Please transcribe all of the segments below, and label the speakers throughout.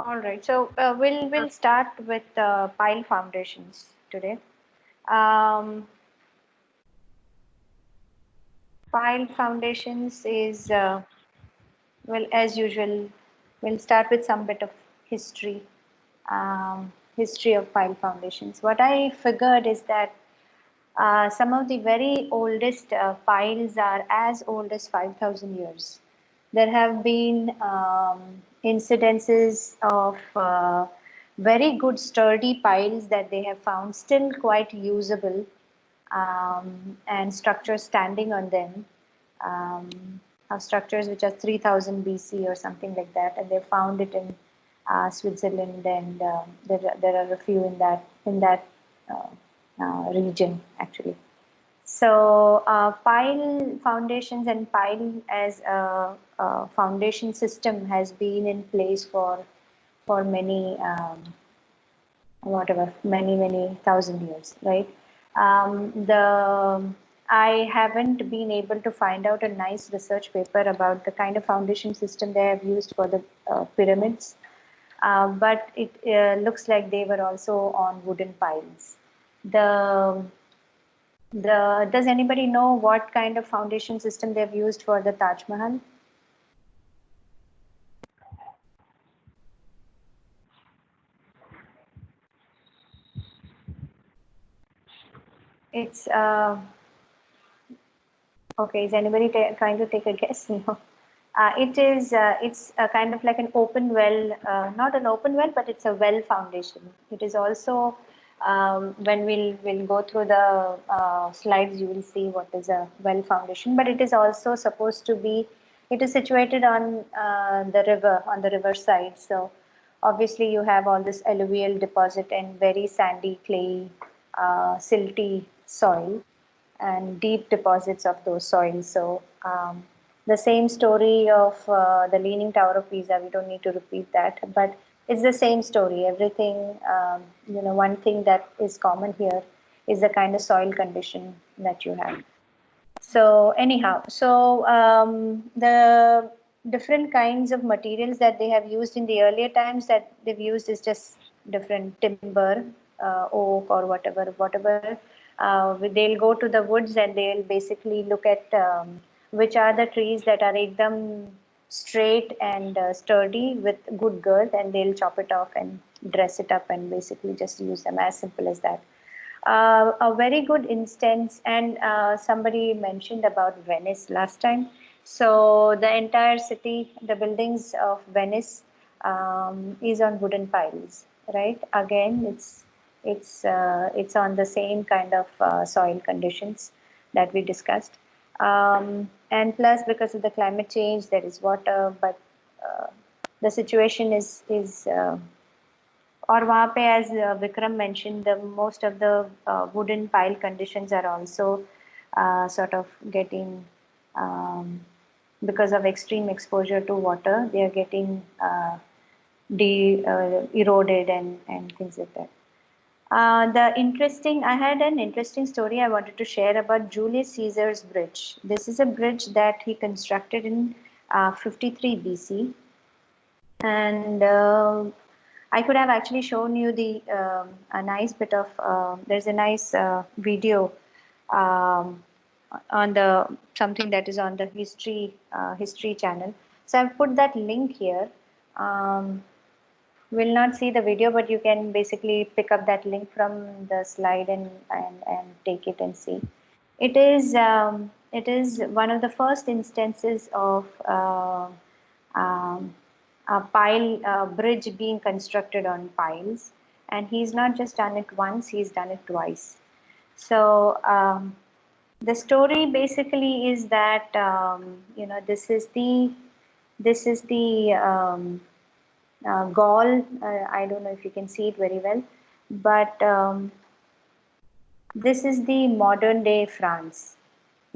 Speaker 1: All right. So we'll start with pile foundations today. Um, Pile foundations is well, as usual, we'll start with some bit of history. History of pile foundations. What I figured is that some of the very oldest piles are as old as 5,000 years. There have been incidences of very good sturdy piles that they have found still quite usable, and structures standing on them, structures which are 3000 BC or something like that, and they found it in Switzerland, and there are a few in that uh, region actually. So pile foundations and pile as a foundation system has been in place for many whatever many thousand years, right? The I haven't been able to find out a nice research paper about the kind of foundation system they have used for the pyramids, but it looks like they were also on wooden piles. The does anybody know what kind of foundation system they've used for the Taj Mahal? It's okay. Is anybody trying to take a guess? No. It's a kind of like an open well, not an open well, but it's a well foundation. It is also when we'll go through the slides, you will see what is a well foundation. But it is also supposed to be. It is situated on the river side. So obviously you have all this alluvial deposit and very sandy, clayey, silty soil and deep deposits of those soils. So the same story of the Leaning Tower of Pisa, we don't need to repeat that, but it's the same story. Everything, one thing that is common here is the kind of soil condition that you have. So anyhow, so the different kinds of materials that they have used in the earlier times that they've used is just different timber, oak or whatever. They'll go to the woods and they'll basically look at which are the trees that are ekdam straight and sturdy with good girth, and they'll chop it off and dress it up and basically just use them, as simple as that. A very good instance, and somebody mentioned about Venice last time. So the entire city, the buildings of Venice, is on wooden piles, right? Again, it's on the same kind of soil conditions that we discussed, and plus because of the climate change, there is water, but uh, the situation is और वहाँ पे as Vikram mentioned, the most of the wooden pile conditions are also sort of getting um, because of extreme exposure to water, they are getting eroded and things like that. I had an interesting story I wanted to share about Julius Caesar's bridge. This is a bridge that he constructed in 53 BC, and I could have actually shown you a nice bit of there's a nice video um, on the something that is on the history channel. So I've put that link here. Um, will not see the video, but you can basically pick up that link from the slide and take it and see. It is one of the first instances of um, a pile bridge being constructed on piles, and he's not just done it once; he's done it twice. So the story basically is that this is the Gaul. I don't know if you can see it very well, but this is the modern day France.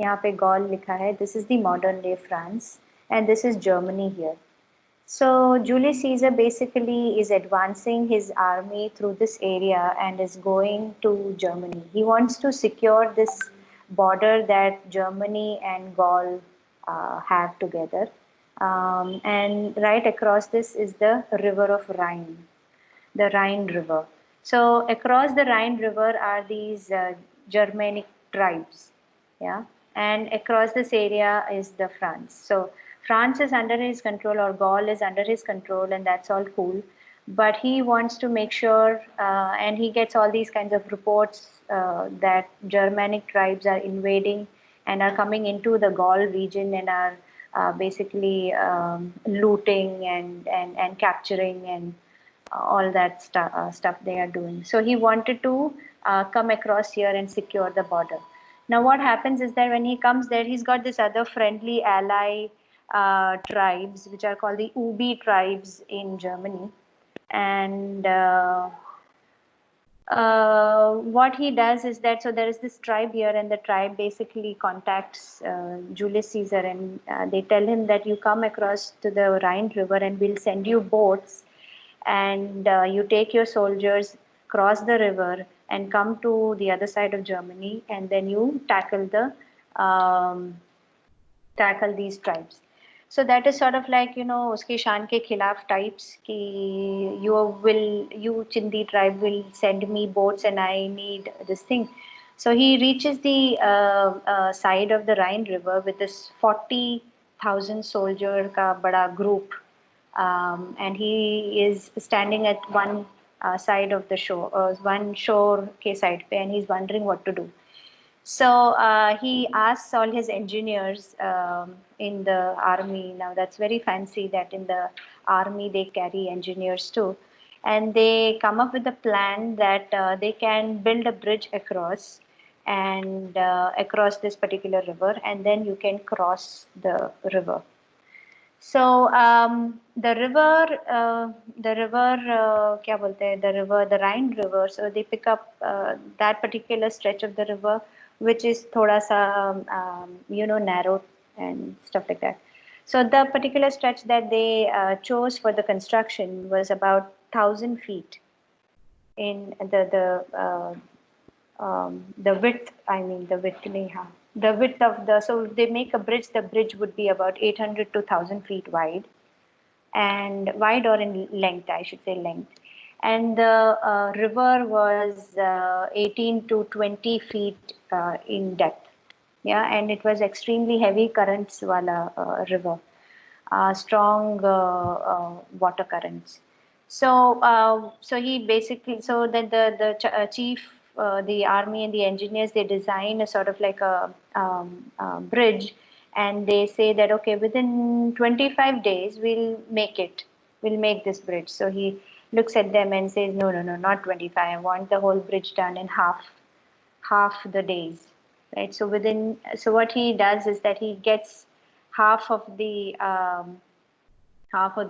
Speaker 1: यहाँ पे Gaul लिखा है. This is the modern day France, and this is Germany here. So Julius Caesar basically is advancing his army through this area and is going to Germany. He wants to secure this border that Germany and Gaul have together. And right across this is the river of Rhine, the Rhine River. So across the Rhine River are these Germanic tribes, yeah, and across this area is the France. So France is under his control, or Gaul is under his control, and that's all cool. But he wants to make sure, and he gets all these kinds of reports that Germanic tribes are invading and are coming into the Gaul region and are basically looting and capturing and all that stuff they are doing. So he wanted to come across here and secure the border. Now, what happens is that when he comes there, he's got this other friendly ally tribes, which are called the Ubi tribes in Germany. And what he does is that, so there is this tribe here, and the tribe basically contacts Julius Caesar, and they tell him that you come across to the Rhine River and we'll send you boats, and you take your soldiers, cross the river, and come to the other side of Germany, and then you tackle these tribes. So that is sort of like, uske shaan ke khilaf types ki you Chindi tribe will send me boats and I need this thing. So he reaches the side of the Rhine River with this 40,000 soldier ka bada group, and he is standing at one side of the shore, one shore ke side pe, and he's wondering what to do. So he asks all his engineers in the army. Now that's very fancy that in the army they carry engineers too. And they come up with a plan that they can build a bridge across and across this particular river, and then you can cross the river. So क्या बोलते हैं, the Rhine River. So they pick up that particular stretch of the river, which is thoda sa narrow and stuff like that. So the particular stretch that they chose for the construction was about 1,000 feet in the width. I mean the width nahi, the width of the, so they make a bridge. The bridge would be about 800 to 1,000 feet wide, and wide, or in length, I should say length. And the river was 18 to 20 feet in depth. Yeah, and it was extremely heavy currents wala river, strong water currents. So, so he basically, so then the chief, the army and the engineers, they design a sort of like a bridge, and they say that okay, within 25 days we'll make it, we'll make this bridge. So he looks at them and says, no, no, no, not 25. I want the whole bridge done in half the days, right? So within, so what he does is that he gets half of the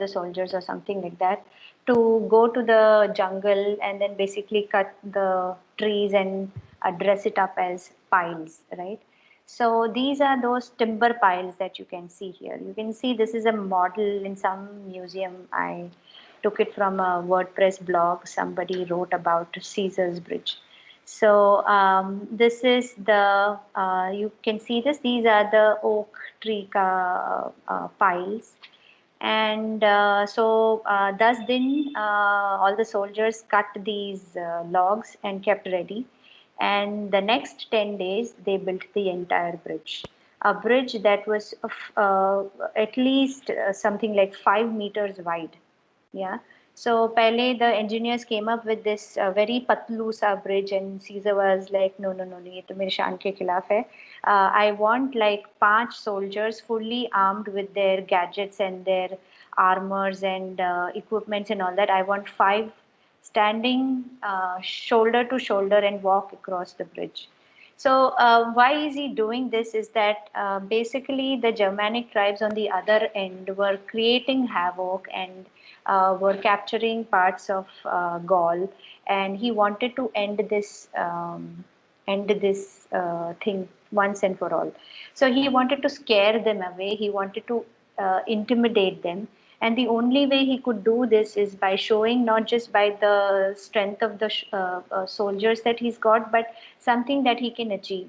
Speaker 1: soldiers or something like that to go to the jungle and then basically cut the trees and dress it up as piles, right? So these are those timber piles that you can see here. You can see this is a model in some museum. I took it from a WordPress blog. Somebody wrote about Caesar's Bridge. So this is the, you can see this, these are the oak tree piles. And so thus then all the soldiers cut these logs and kept ready. And the next 10 days, they built the entire bridge. A bridge that was at least something like 5 meters wide. Yeah. So pehle the engineers came up with this very patlu sa bridge, and Caesar was like, no, no, no, no, ye to mere shaan ke khilaf hai. I want like 5 soldiers fully armed with their gadgets and their armors and equipments and all that. I want 5 standing shoulder to shoulder and walk across the bridge. So why is he doing this is that basically the Germanic tribes on the other end were creating havoc and were capturing parts of Gaul, and he wanted to end this thing once and for all. So he wanted to scare them away. He wanted to intimidate them. And the only way he could do this is by showing not just by the strength of the soldiers that he's got, but something that he can achieve.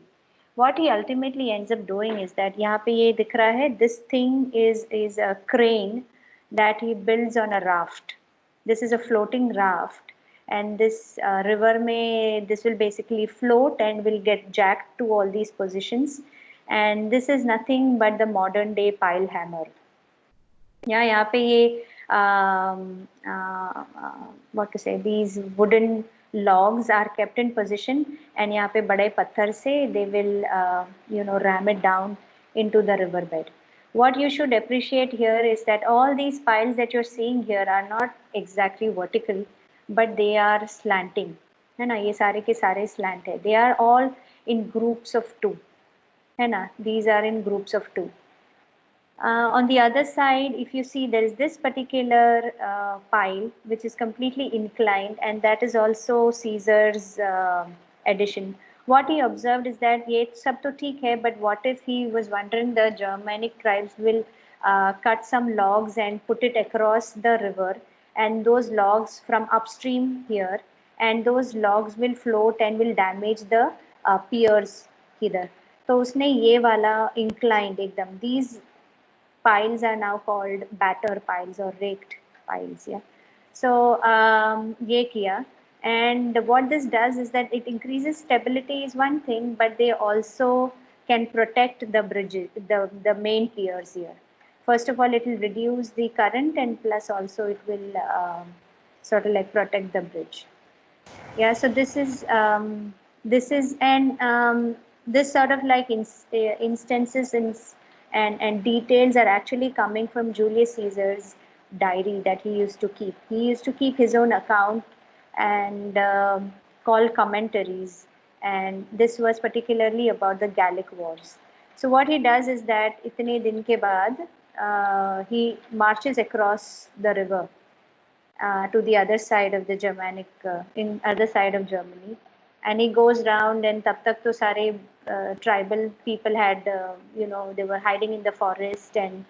Speaker 1: what he ultimately ends up doing is that यहाँ पे ये दिख रहा है, this thing is a crane that he builds on a raft. This is a floating raft, and this river में this will basically float and will get jacked to all these positions, and this is nothing but the modern day pile hammer. यहाँ पे ये what to say, these wooden logs are kept in position, and यहाँ पे बड़े पत्थर से they will ram it down into the riverbed. What you should appreciate here is that all these piles that you're seeing here are not exactly vertical, but they are slanting, है ना, ये सारे के सारे slant है. They are all in groups of two, है ना, these are in groups of two. On the other side, if you see, there is this particular pile which is completely inclined, and that is also Caesar's addition. What he observed is that ये सब तो ठीक है, but what if he was wondering the Germanic tribes will cut some logs and put it across the river, and those logs from upstream here, and those logs will float and will damage the piers here. तो उसने ये वाला inclined एकदम, these piles are now called batter piles or raked piles. Yeah. So ये किया, and what this does is that it increases stability is one thing, but they also can protect the bridges, the main piers here. First of all, it will reduce the current, and plus also it will sort of like protect the bridge. Yeah, so this is and this sort of like instances and details are actually coming from Julius Caesar's diary that he used to keep. He used to keep his own account and called commentaries, and this was particularly about the Gallic Wars. So what he does is that itne din ke baad he marches across the river to the other side of the Germanic, in other side of Germany, and he goes round, and tab tak to sare tribal people had, they were hiding in the forest, and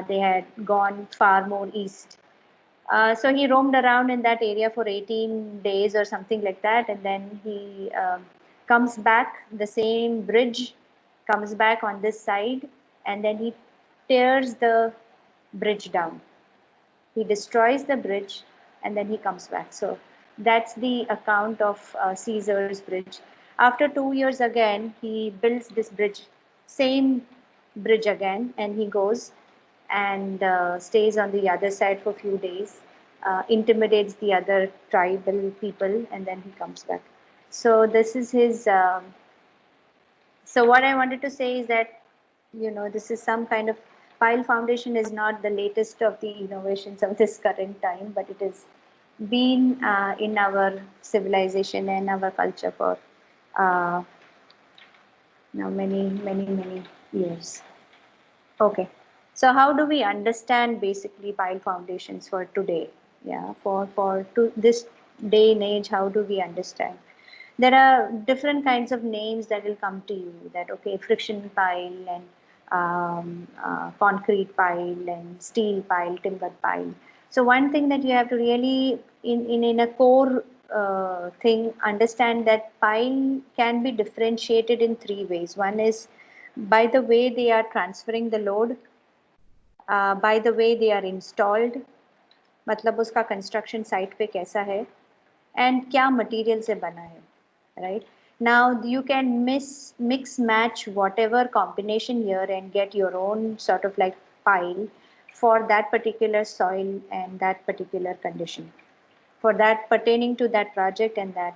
Speaker 1: they had gone far more east. So he roamed around in that area for 18 days or something like that, and then he comes back, the same bridge comes back on this side, and then he tears the bridge down. He destroys the bridge, and then he comes back. So that's the account of Caesar's bridge. After 2 years again, he builds this bridge, same bridge again, and he goes and stays on the other side for a few days, intimidates the other tribal people, and then he comes back. So this is his. So what I wanted to say is that, this is some kind of, pile foundation is not the latest of the innovations of this current time, but it has been in our civilization and our culture for uh, now many years. Okay, so how do we understand basically pile foundations for today? Yeah, for this day and age, how do we understand? There are different kinds of names that will come to you, that okay, friction pile and concrete pile and steel pile, timber pile. So one thing that you have to really in a core thing understand, that pile can be differentiated in three ways. One is by the way they are transferring the load, by the way they are installed, मतलब उसका construction site पे कैसा है, and क्या material से बना है, right? Now you can mix match whatever combination here and get your own sort of like pile for that particular soil and that particular condition, for that pertaining to that project and that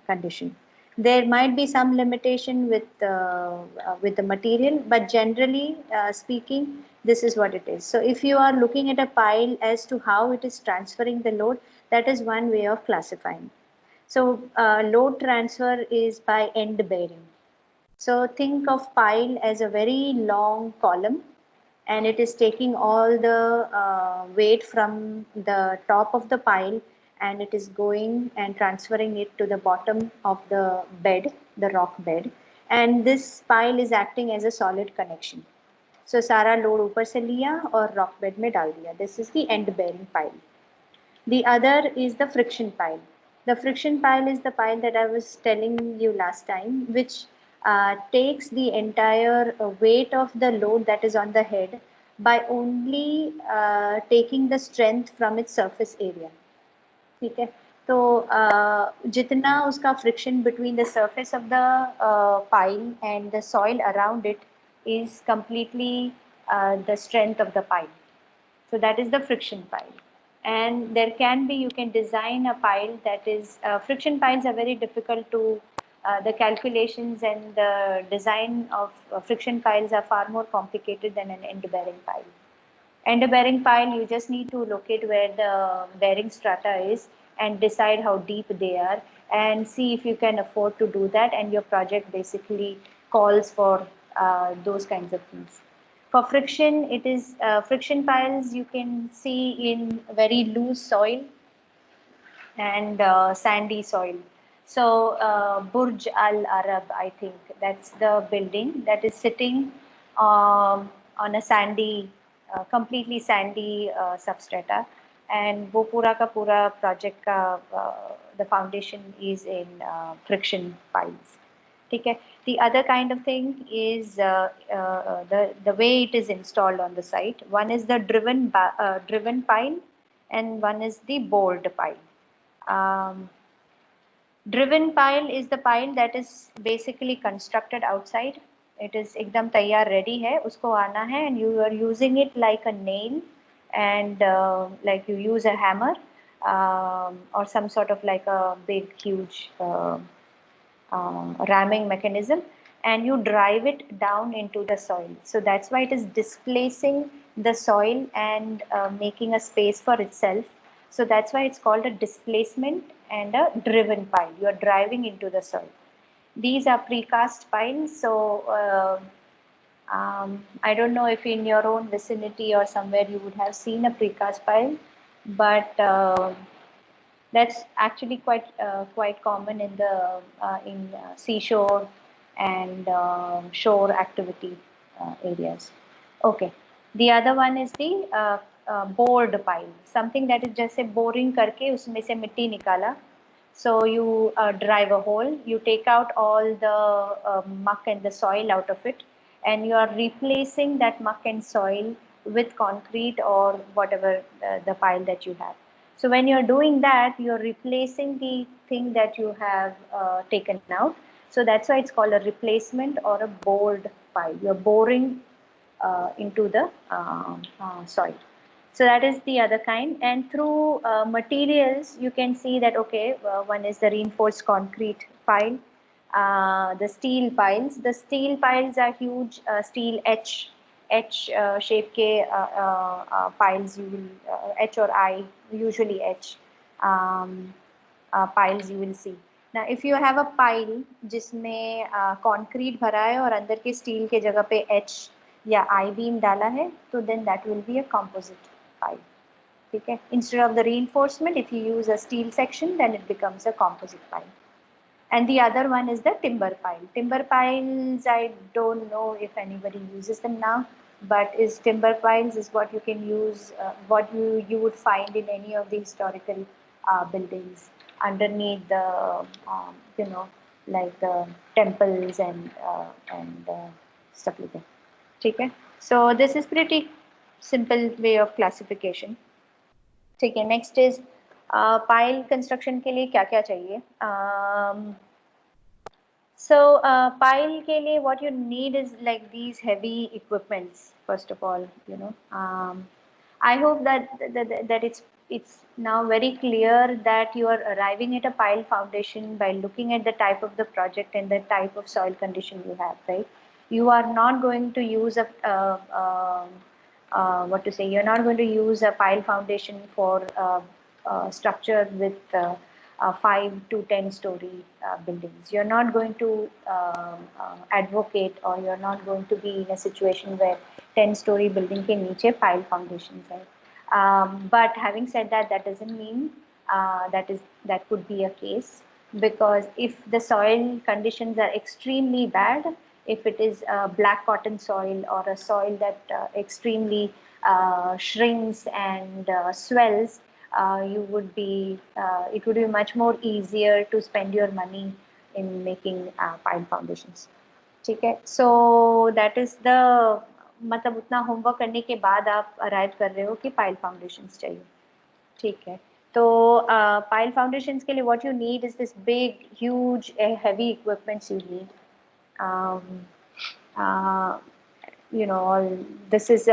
Speaker 1: condition. There might be some limitation with the material, but generally speaking, this is what it is. So if you are looking at a pile as to how it is transferring the load, that is one way of classifying. So load transfer is by end bearing. So think of pile as a very long column, and it is taking all the weight from the top of the pile, and it is going and transferring it to the bottom of the bed, the rock bed. And this pile is acting as a solid connection. So सारा load ऊपर से लिया और rock bed में डाल दिया. This is the end bearing pile. The other is the friction pile. The friction pile is the pile that I was telling you last time, which takes the entire weight of the load that is on the head by only taking the strength from its surface area. ठीक है, तो जितना उसका friction between the surface of the pile and the soil around it is completely the strength of the pile. So that is the friction pile. And there can be, you can design a pile that is, friction piles are very difficult to, the calculations and the design of friction piles are far more complicated than an end bearing pile. End bearing pile, you just need to locate where the bearing strata is and decide how deep they are and see if you can afford to do that, and your project basically calls for those kinds of things. For friction, it is friction piles you can see in very loose soil and sandy soil. So Burj Al Arab, I think that's the building that is sitting on a sandy, completely sandy substrata, and वो पूरा का पूरा project का the foundation is in friction piles. Okay. The other kind of thing is the way it is installed on the site. One is the driven pile, and one is the bored pile. Driven pile is the pile that is basically constructed outside. It is एकदम तैयार ready है, उसको आना है, and you are using it like a nail, and like you use a hammer or some sort of like a big huge ramming mechanism, and you drive it down into the soil. So that's why it is displacing the soil and making a space for itself. So that's why it's called a displacement and a driven pile. You are driving into the soil. These are precast piles. So I don't know if in your own vicinity or somewhere you would have seen a precast pile, but that's actually quite common in the seashore and shore activity areas. Okay, the other one is the bored pile, something that is just a boring करके उसमें से मिट्टी निकाला. So you drive a hole, you take out all the muck and the soil out of it, and you are replacing that muck and soil with concrete or whatever the pile that you have. So when you're doing that, you're replacing the thing that you have taken out. So that's why it's called a replacement or a bored pile. You're boring into the soil. So that is the other kind. And through materials, you can see that, okay, one is the reinforced concrete pile, the steel piles. The steel piles are huge steel H shape के piles you will H or I, usually H piles you will see. Now if you have a pile जिसमें concrete भरा है और अंदर के steel के जगह पे H या I beam डाला है, तो then that will be a composite pile. ठीक है? Instead of the reinforcement, if you use a steel section, then it becomes a composite pile. And the other one is the timber pile. Timber piles, I don't know if anybody uses them now, but is timber piles is what you can use, what you would find in any of the historical buildings underneath the, you know, like the temples and stuff like that. Okay? So this is pretty simple way of classification. ठीक है, next is pile construction के लिए क्या क्या चाहिए? So pile के लिए what you need is like these heavy equipments first of all, you know. I hope that it's now very clear that you are arriving at a pile foundation by looking at the type of the project and the type of soil condition you have, right? You are not going to use a what to say, you're not going to use a pile foundation for structure with 5 to 10 story buildings. You're not going to advocate, or you're not going to be in a situation where 10-story building के नीचे pile foundations है. But having said that, that doesn't mean that could be a case, because if the soil conditions are extremely bad, if it is a black cotton soil or a soil that extremely shrinks and swells, it would be much more easier to spend your money in making pile foundations. ठीक है. So that is the, मतलब उतना homework करने के बाद आप arrive कर रहे हो कि पाइल फाउंडेशंस चाहिए. ठीक है. तो पाइल फाउंडेशंस के लिए what you need is this big huge heavy equipments you need. You know, all this is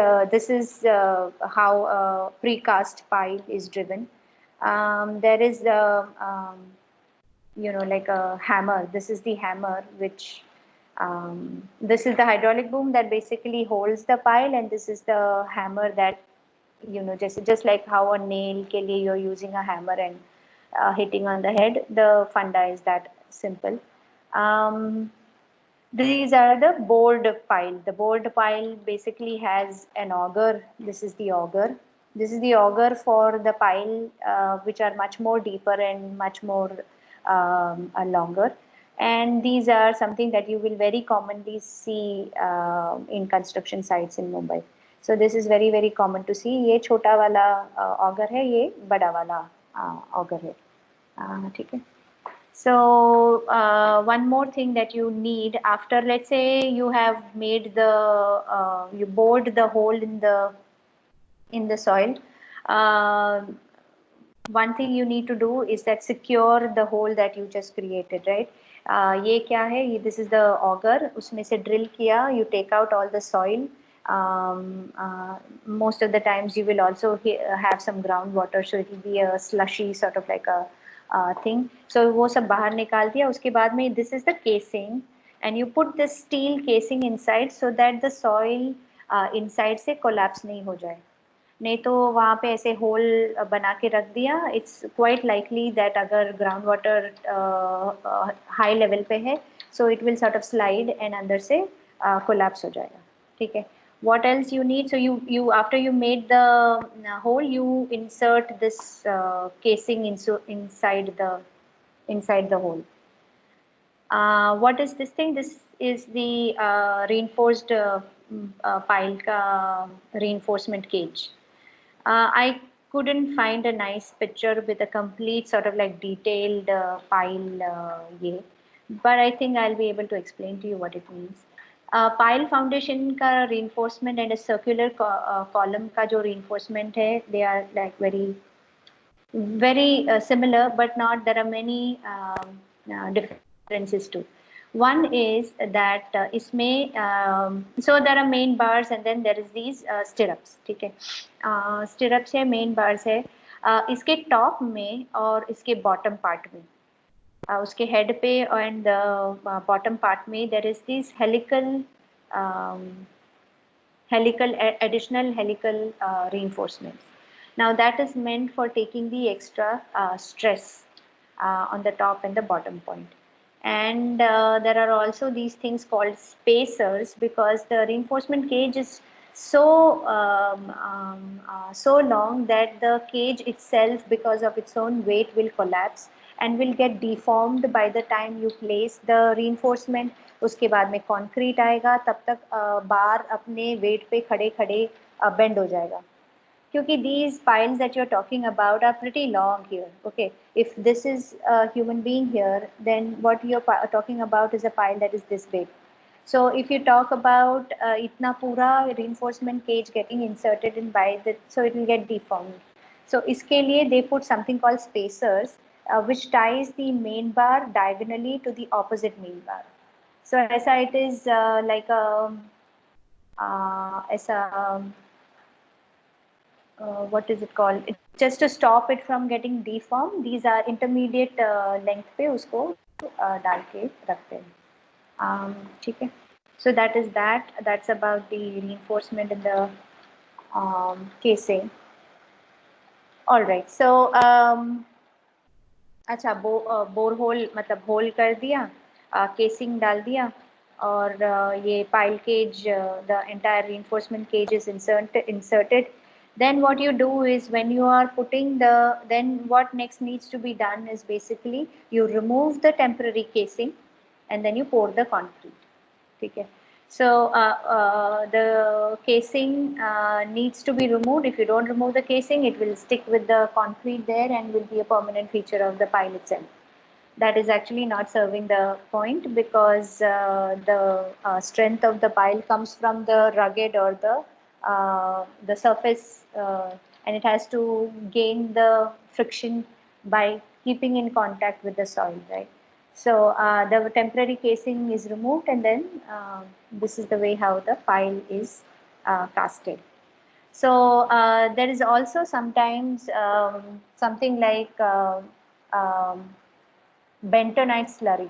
Speaker 1: how a precast pile is driven. There is you know, like a hammer. This is the hammer which this is the hydraulic boom that basically holds the pile, and this is the hammer that, you know, just like how a nail ke liye you're using a hammer and hitting on the head. The funda is that simple. These are the bored pile. The bored pile basically has an auger. This is the auger. This is the auger for the pile, which are much more deeper and much more longer. And these are something that you will very commonly see in construction sites in Mumbai. So this is very very common to see. ये छोटा वाला auger है, ये बड़ा वाला auger है. ठीक है. So one more thing that you need after, let's say you have made the you bored the hole in the soil. Uh, One thing you need to do is that secure the hole that you just created, right? ये क्या है? This is the auger. उसमें से drill किया. You take out all the soil. Most of the times you will also have some groundwater, so it will be a slushy sort of like a thing. So वो सब बाहर निकाल दिया. उसके बाद में this is the casing, and you put the steel casing inside so that the soil inside से collapse नहीं हो जाए. नहीं तो वहाँ पे ऐसे होल बना के रख दिया. इट्स क्वाइट लाइकली दैट अगर ग्राउंड वाटर हाई लेवल पे है, so it will sort of slide and अंदर से कोलैप्स हो जाएगा. ठीक है. what else you need? So you after you made the hole, you insert this casing inside the hole. What is this thing? This is the reinforced pile ka reinforcement cage. I couldn't find a nice picture with a complete sort of like detailed pile but I think I'll be able to explain to you what it means. Pile foundation का reinforcement and a circular column का जो reinforcement है, they are like very similar, but not, there are many differences too. One is that इसमें so there are main bars and then there is these stirrups. ठीक है. Stirrups है, main bars है. इसके top में और इसके bottom part में, उसके head पे and bottom part में there is this additional helical reinforcements. Now that is meant for taking the extra stress on the top and the bottom point. And there are also these things called spacers, because the reinforcement cage is so so long that the cage itself, because of its own weight, will collapse and will get deformed by the time you place the reinforcement. उसके बाद में concrete आएगा, तब तक बार अपने wait पे खड़े खड़े बेंड हो जाएगा. क्योंकि these piles that you're talking about are pretty long here. Okay, if this is a human being here, then what you're talking about is a pile that is this big. So if you talk about itna pura reinforcement cage getting inserted in by the, so it will get deformed. So iske liye they put something called spacers, which ties the main bar diagonally to the opposite main bar. So aisa it is like a aisa what is it called? Just to stop it from getting deformed, these are intermediate length पे उसको डाल के रखते हैं. ठीक है. So that is that. That's about the reinforcement in the casing. All right. So अच्छा, bore hole मतलब होल कर दिया, केसिंग डाल दिया, और ये pile cage, the entire reinforcement cage is inserted. Then what you do is, when you are putting then what next needs to be done is basically you remove the temporary casing and then you pour the concrete. ठीक है. So the casing needs to be removed. If you don't remove the casing, it will stick with the concrete there and will be a permanent feature of the pile itself. that is actually not serving the point, because the strength of the pile comes from the rugged or the surface, and it has to gain the friction by keeping in contact with the soil, right? So the temporary casing is removed, and then this is the way how the pile is casted. So there is also sometimes something like bentonite slurry.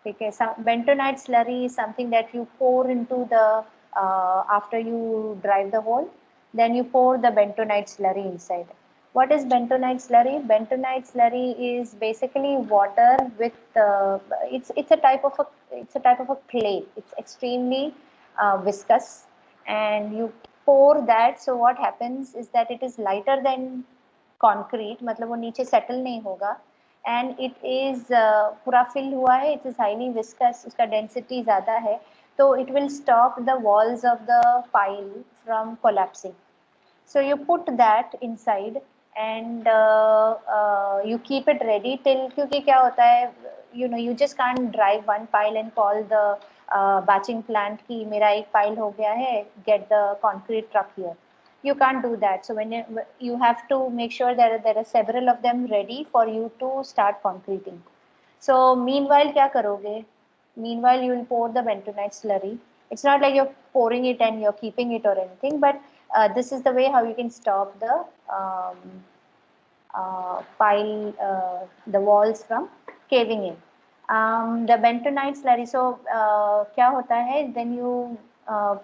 Speaker 1: Okay, so bentonite slurry is something that you pour into the after you drive the hole, then you pour the bentonite slurry inside. What is bentonite slurry? Bentonite slurry is basically water with it's a type of a clay. It's extremely viscous, and you pour that. So what happens is that it is lighter than concrete, मतलब वो नीचे settle नहीं होगा, and it is पूरा fill हुआ है, it is highly viscous, उसका density ज़्यादा है, तो it will stop the walls of the pile from collapsing. So you put that inside, and you keep it ready till, क्योंकि क्या होता है, you just can't drive one pile and call the batching plant कि मेरा एक pile हो गया है, get the concrete truck here. You can't do that. So when you have to make sure that there are several of them ready for you to start concreting. So meanwhile क्या करोगे? Meanwhile you will pour the bentonite slurry. It's not like you're pouring it and you're keeping it or anything, but this is the way how you can stop the pile, the walls from caving in. The bentonite slurry. So क्या होता है? Then you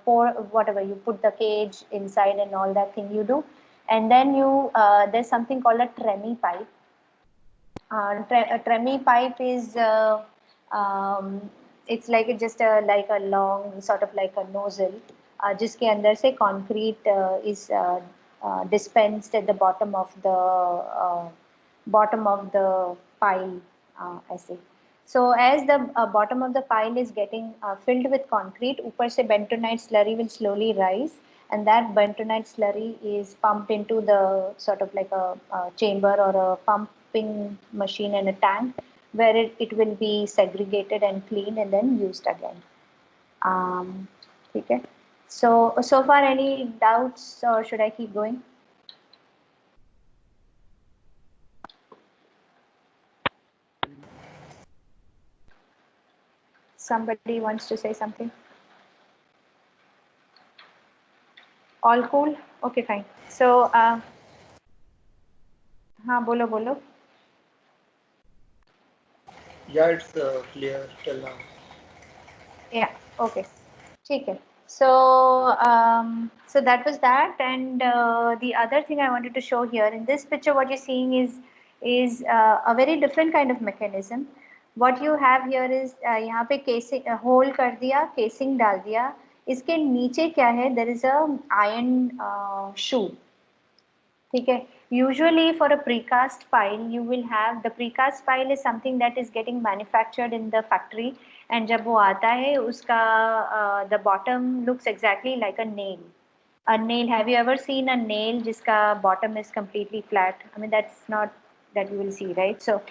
Speaker 1: pour whatever, you put the cage inside and all that thing you do, and then you there's something called a tremie pipe. A tremie pipe is it's like just like a long sort of like a nozzle, जिसके अंदर से concrete is dispensed at the bottom of the pile, ऐसे. So as the bottom of the pile is getting filled with concrete, ऊपर से bentonite slurry will slowly rise, and that bentonite slurry is pumped into the sort of like a chamber or a pumping machine and a tank, where it will be segregated and cleaned and then used again. Okay. So far any doubts, or should I keep going? Somebody wants to say something? All cool? Okay, fine. So हाँ बोलो बोलो.
Speaker 2: Yeah, it's clear till now.
Speaker 1: Yeah, okay. ठीक है. So so that was that, and the other thing I wanted to show here in this picture, what you're seeing is a very different kind of mechanism. What you have here is यहाँ पे casing hole कर दिया, casing डाल दिया. इसके नीचे क्या है? There is a iron shoe. ठीक है. Usually for a precast pile, you will have the precast pile is something that is getting manufactured in the factory, and जब वो आता है उसका the bottom looks exactly like a nail. A nail. Have you ever seen a nail जिसका bottom is completely flat? I mean that's not that you will see, right? So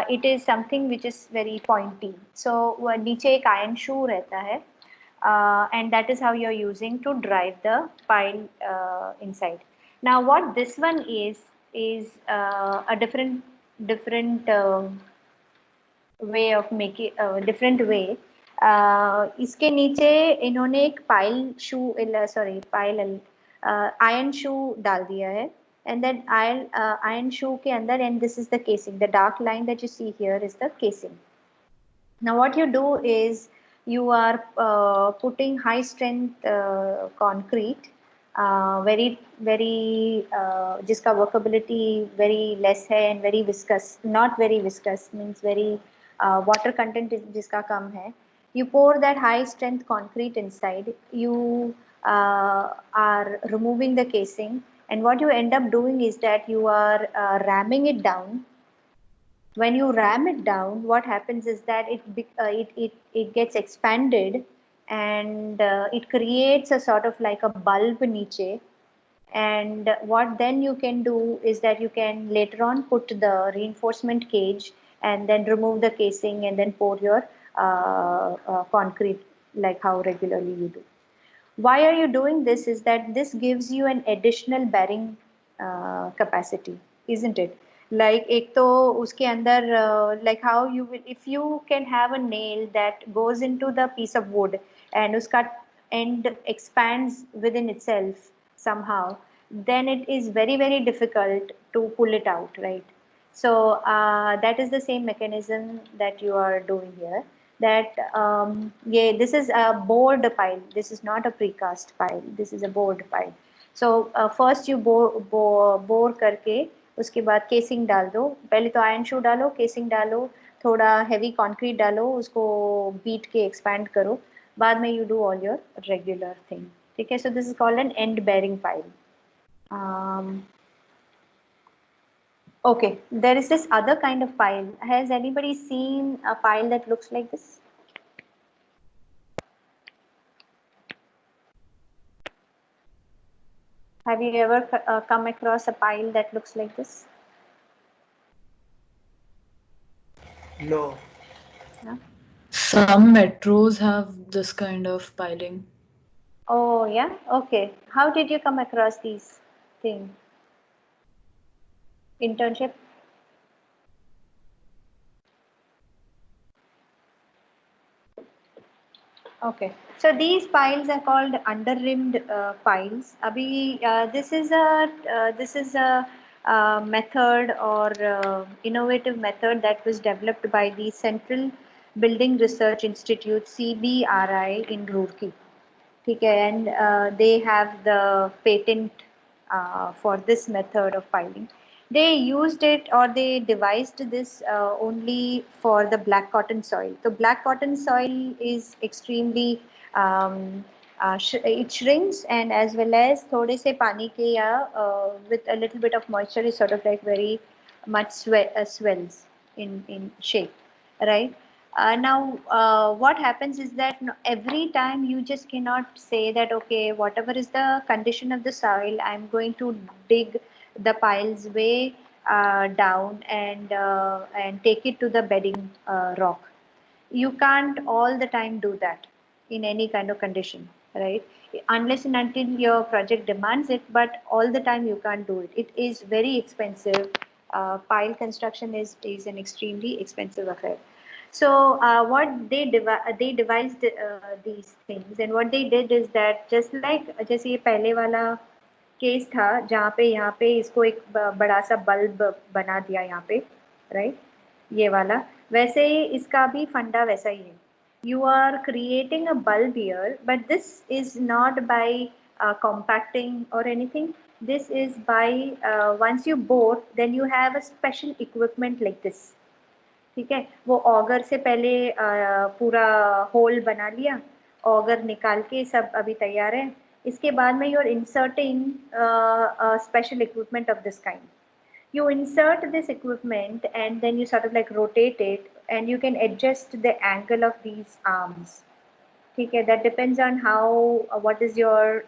Speaker 1: it is something which is very pointy. So नीचे एक iron shoe रहता है, and that is how you're using to drive the pile inside. Now what this one is a different way of making different way. इसके नीचे इन्होंने एक iron shoe डाल दिया है, and then iron shoe के अंदर, and this is the casing. The dark line that you see here is the casing. Now what you do is you are putting high strength concrete, very जिसका workability very less है and very viscous. Not very viscous means very water content जिसका कम है. You pour that high strength concrete inside. You are removing the casing, and what you end up doing is that you are ramming it down. When you ram it down, what happens is that it gets expanded, and it creates a sort of like a bulb niche. And what then you can do is that you can later on put the reinforcement cage, and then remove the casing and then pour your concrete like how regularly you do. Why are you doing this is that this gives you an additional bearing capacity, isn't it? Like एक तो उसके अंदर like how you will, if you can have a nail that goes into the piece of wood and उसका end expands within itself somehow, then it is very very difficult to pull it out, right? So that is the same mechanism that you are doing here. That yeah, this is a bored pile. This is not a precast pile. This is a bored pile. So first you bore करके उसके बाद casing डाल दो. पहले तो iron शू डालो, casing डालो, थोड़ा हेवी कंक्रीट डालो, उसको बीट के एक्सपैंड करो. बाद में you do all your regular thing. ठीक है? So this is called an end bearing pile. Okay, there is this other kind of pile. Has anybody seen a pile that looks like this? Have you ever come across a pile that looks like this?
Speaker 2: No.
Speaker 1: No?
Speaker 3: Some metros have this kind of piling.
Speaker 1: Oh, yeah? Okay. How did you come across these things? Internship? Okay. So these piles are called under-rimmed piles. Abhi, this is a method or innovative method that was developed by the Central Building Research Institute CBRI in Roorkee. Okay, and they have the patent for this method of piling. They used it or they devised this only for the black cotton soil. So black cotton soil is extremely it shrinks, and as well as थोड़े से पानी के या with a little bit of moisture is sort of like very much swells in shape, right? Now, what happens is that every time you just cannot say that, okay, whatever is the condition of the soil, I'm going to dig the piles way down and take it to the bedding rock. You can't all the time do that in any kind of condition, right? Unless and until your project demands it, but all the time you can't do it. It is very expensive. Pile construction is an extremely expensive affair. So what they devised these things, and what they did is that just like जैसे ये पहले वाला case था जहाँ पे यहाँ पे इसको एक बड़ा सा बल्ब बना दिया यहाँ पे, राइट? ये वाला वैसे ही इसका भी फंडा वैसा ही है. You are creating a bulb here, but this is not by compacting or anything. This is by once you bore, then you have a special equipment like this. ठीक है, वो ऑगर से पहले पूरा होल बना लिया, ऑगर निकाल के सब अभी तैयार है. इसके बाद में you are inserting special equipment of this kind. You insert this equipment and then you sort of like rotate it, and you can adjust the angle of these arms. ठीक है, that depends on how what is your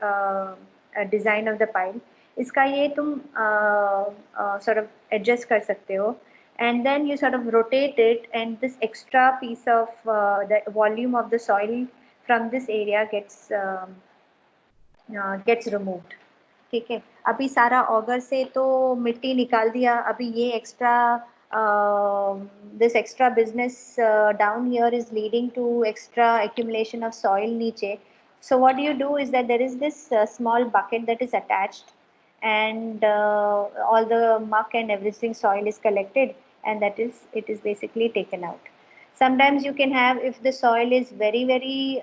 Speaker 1: design of the pile. इसका ये तुम sort of adjust कर सकते हो, and then you sort of rotate it, and this extra piece of the volume of the soil from this area gets removed. ठीक है, अभी सारा ऑगर से तो मिट्टी निकाल दिया, अभी ये extra this extra business down here is leading to extra accumulation of soil नीचे. So what you do is that there is this small bucket that is attached, and all the muck and everything soil is collected, and it is basically taken out. Sometimes you can have, if the soil is very very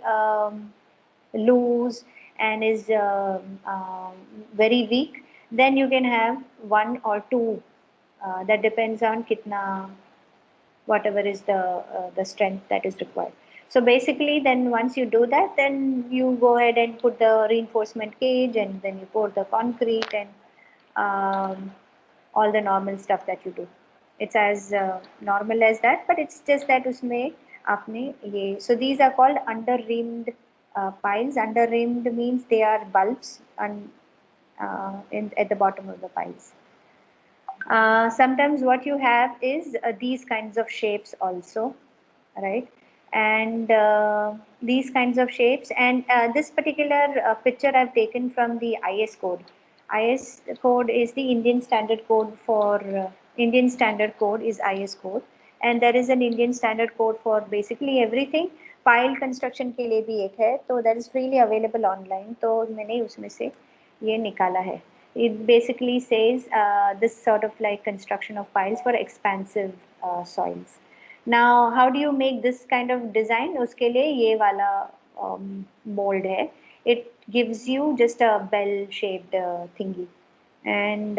Speaker 1: loose and is very weak, then you can have one or two. That depends on kitna, whatever is the strength that is required. So basically, then once you do that, then you go ahead and put the reinforcement cage, and then you pour the concrete and all the normal stuff that you do. It's as normal as that, but it's just that उसमें आपने ये. So these are called under rimmed piles. Under rimmed means they are bulbs and at the bottom of the piles. Sometimes what you have is these kinds of shapes also, right? And these kinds of shapes, and this particular picture I've taken from the IS code. IS code is the Indian standard code for Indian standard code is IS code, and there is an Indian standard code for basically everything. Pile construction के लिए भी एक है, तो that is freely available online. तो मैंने उसमें से ये निकाला है. It basically says this sort of like construction of piles for expansive soils. Now, how do you make this kind of design? उसके लिए ये वाला mold है. It gives you just a bell-shaped thingy, and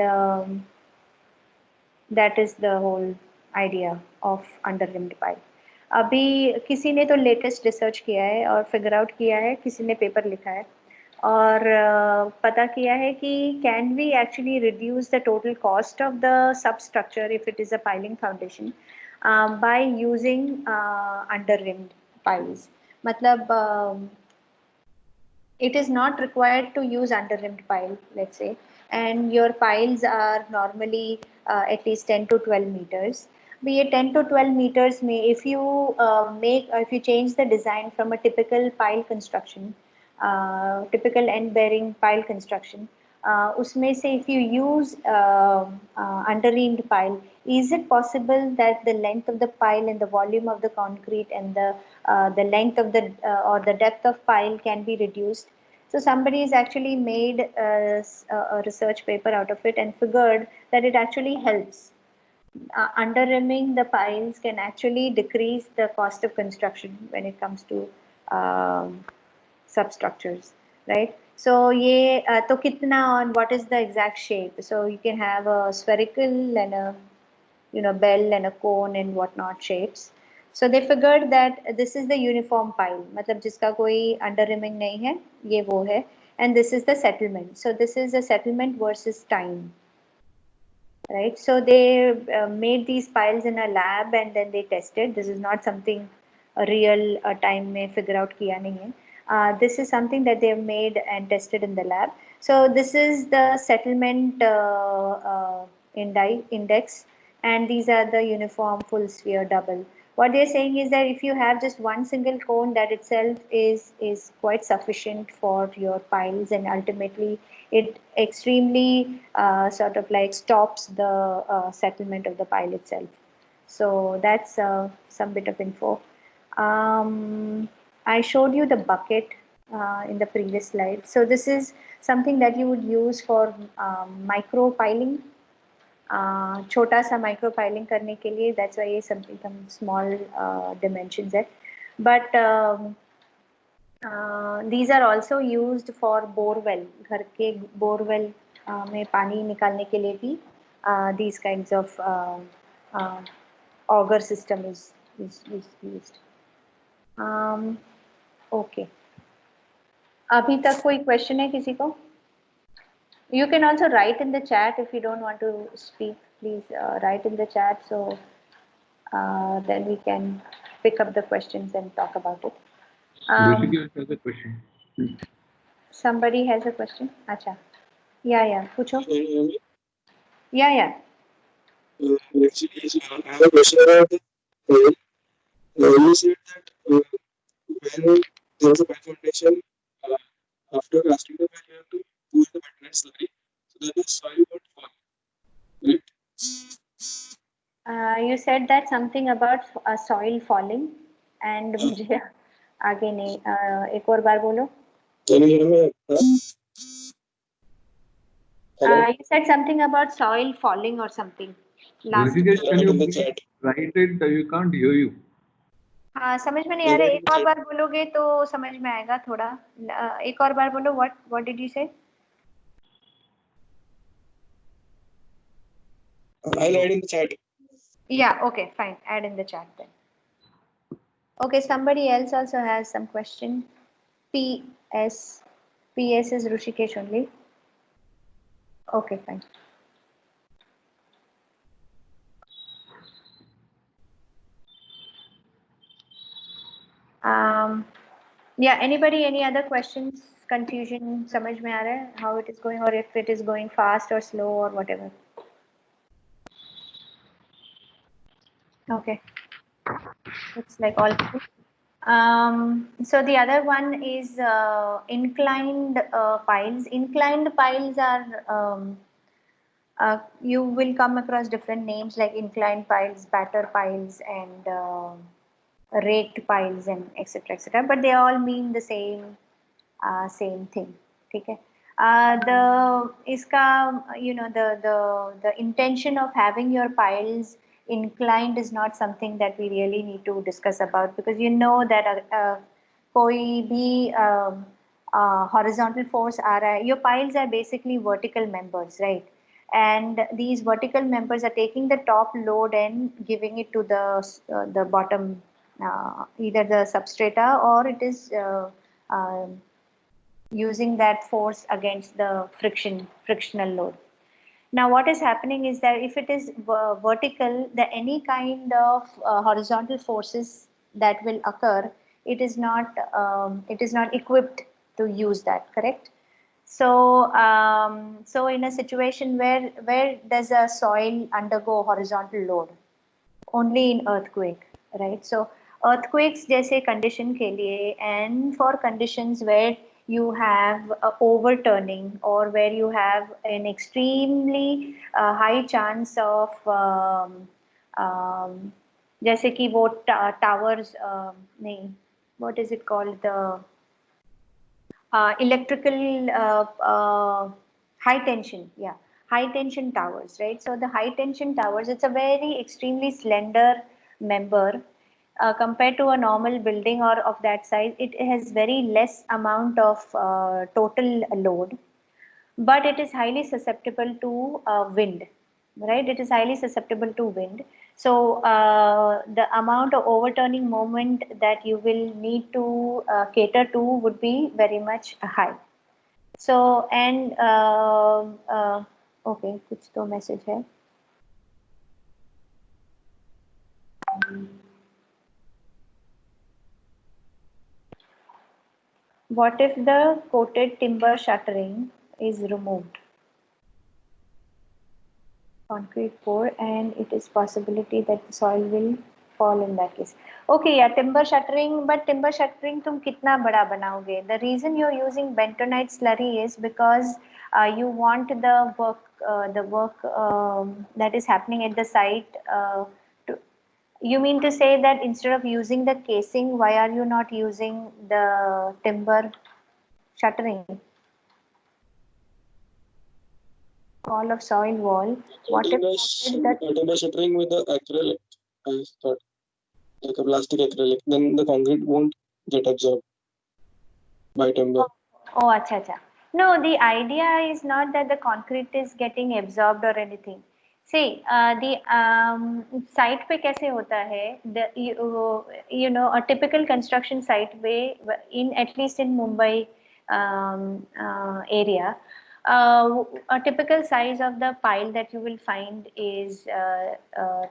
Speaker 1: that is the whole idea of under-rimmed pile. अभी किसी ने तो latest research किया है और फिगर आउट किया है, किसी ने पेपर लिखा है और पता किया है कि can we actually reduce the total cost of the substructure if it is a piling foundation by using under reamed piles. मतलब it is not required to use under rimmed pile, let's say, and your piles are normally at least 10 to 12 meters. Be it 10 to 12 meters may, if you if you change the design from a typical pile construction, typical end bearing pile construction, उसमें से if you use under-reamed pile, is it possible that the length of the pile and the volume of the concrete and the length of the or the depth of pile can be reduced? So somebody has actually made a research paper out of it and figured that it actually helps. Under rimming the piles can actually decrease the cost of construction when it comes to substructures, right? So ये तो कितना on what is the exact shape? So you can have a spherical and a bell and a cone and whatnot shapes. So they figured that this is the uniform pile, मतलब जिसका कोई under rimming नहीं है, ये वो है, and this is the settlement. So this is a settlement versus time, right? So they made these piles in a lab and then they tested. This is not something a real time में figure out किया नहीं है. This is something that they have made and tested in the lab. So this is the settlement index, and these are the uniform full sphere double. What they're saying is that if you have just one single cone, that itself is quite sufficient for your piles, and ultimately it extremely sort of like stops the settlement of the pile itself. So that's some bit of info. I showed you the bucket in the previous slide. So this is something that you would use for micro piling. छोटा सा micro piling करने के लिए, that's why ये something some small dimensions है. But these are also used for borewell. घर के borewell में पानी निकालने के लिए भी these kinds of auger system is used. Okay. अभी तक कोई question है किसी को? You can also write in the chat if you don't want to speak. Please write in the chat, so then we can pick up the questions and talk about it.
Speaker 4: Rishikesh has a question.
Speaker 1: Somebody has a question? Acha. Yeah. पूछो.
Speaker 5: Can you hear me?
Speaker 1: Yeah.
Speaker 5: Actually, I have a question about the pile. You said that when there is a pile foundation, after casting the pile, you have to push the button and slide, so that the soil won't fall. Right?
Speaker 1: You said that something about soil falling, and मुझे आगे नहीं. एक और बार बोलो.
Speaker 5: Can you hear me? Hello?
Speaker 1: You said something about soil falling or something. Last.
Speaker 4: Rishikesh, can
Speaker 5: Write
Speaker 4: you
Speaker 5: in the chat.
Speaker 4: write it? You can't hear you.
Speaker 1: हाँ, समझ में नहीं आ रहा. एक और बार बोलोगे तो समझ में आएगा थोड़ा. एक और बार बोलो. What did you say?
Speaker 5: I'll add in the chat.
Speaker 1: Yeah, okay, fine. Add in the chat then. Okay, somebody else also has some question. PS is Rishikesh only. Okay, fine. Yeah, anybody, any other questions, confusion, समझ में आ रहा है how it is going, or if it is going fast or slow or whatever? Okay, it's like all. So the other one is inclined piles. Inclined piles are you will come across different names like inclined piles, batter piles, and raked piles, and etc. etc. But they all mean the same thing. ठीक है. The इसका the intention of having your piles inclined is not something that we really need to discuss about, because you know that कोई भी horizontal force आ रहा है, your piles are basically vertical members, right? And these vertical members are taking the top load and giving it to the bottom, either the substrata, or it is using that force against the frictional load. Now what is happening is that if it is vertical, the any kind of horizontal forces that will occur, it is not equipped to use that, correct? So so in a situation where does a soil undergo horizontal load? Only in earthquake, right? So earthquakes जैसे condition के लिए, and for conditions where you have overturning, or where you have an extremely high chance of जैसे कि वो towers नहीं, what is it called, the electrical high tension, yeah, high tension towers, right? So the high tension towers, it's a very extremely slender member compared to a normal building or of that size. It has very less amount of total load, but it is highly susceptible to wind, right? It is highly susceptible to wind. So the amount of overturning moment that you will need to cater to would be very much high. So and okay, कुछ तो message है. What if the coated timber shuttering is removed? Concrete pour, and it is possibility that the soil will fall in that case. Okay, yeah, timber shuttering, but timber shuttering तुम कितना बड़ा बनाओगे? The reason you're using bentonite slurry is because you want the work that is happening at the site to. You mean to say that instead of using the casing, why are you not using the timber shuttering? Wall of soil wall. What if
Speaker 5: timber shuttering with the acrylic? I thought like a plastic acrylic. Then the concrete won't get absorbed by timber.
Speaker 1: Oh, acha, acha. No, the idea is not that the concrete is getting absorbed or anything. See, the site पे कैसे होता है? The you know, a typical construction site way, in at least in Mumbai area, a typical size of the pile that you will find is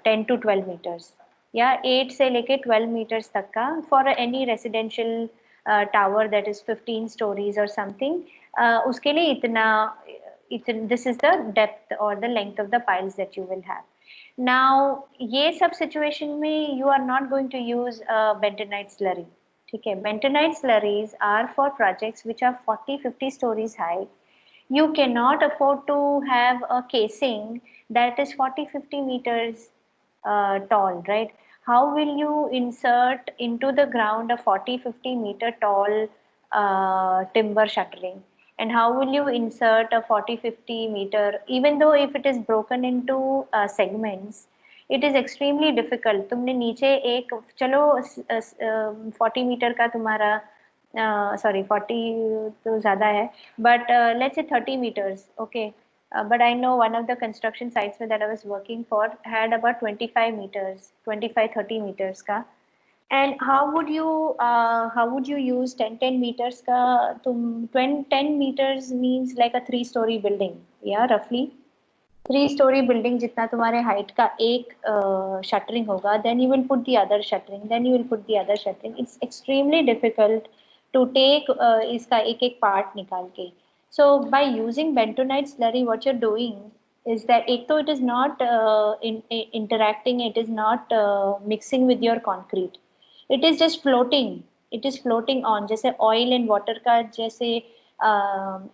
Speaker 1: 10 to 12 meters. Yeah, 8 से लेके 12 meters तक का for any residential tower that is 15 stories or something. उसके लिए इतना this is the depth or the length of the piles that you will have. Now ये सब situation में you are not going to use bentonite slurry. ठीक है, bentonite slurries are for projects which are 40-50 stories high. You cannot afford to have a casing that is 40-50 meters tall, right? How will you insert into the ground a 40-50 meter tall timber shuttering? And how will you insert a 40-50 meter, even though if it is broken into segments, it is extremely difficult. तुमने नीचे एक चलो 40 metre का तुम्हारा sorry 40 तो ज़्यादा है, but let's say 30 meters, okay. But I know one of the construction sites that I was working for had about 25 meters, 25-30 meters ka. And how would you use 10 meters ka? 10 meters means like a 3-story building, yeah, roughly 3-story building जितना तुम्हारे height का एक shuttering होगा, then you will put the other shuttering, then you will put the other shuttering. It's extremely difficult to take इसका एक part निकाल के. So by using bentonite slurry, what you're doing is that it is not interacting, it is not mixing with your concrete. It is just floating. It is floating on. जैसे oil and water का जैसे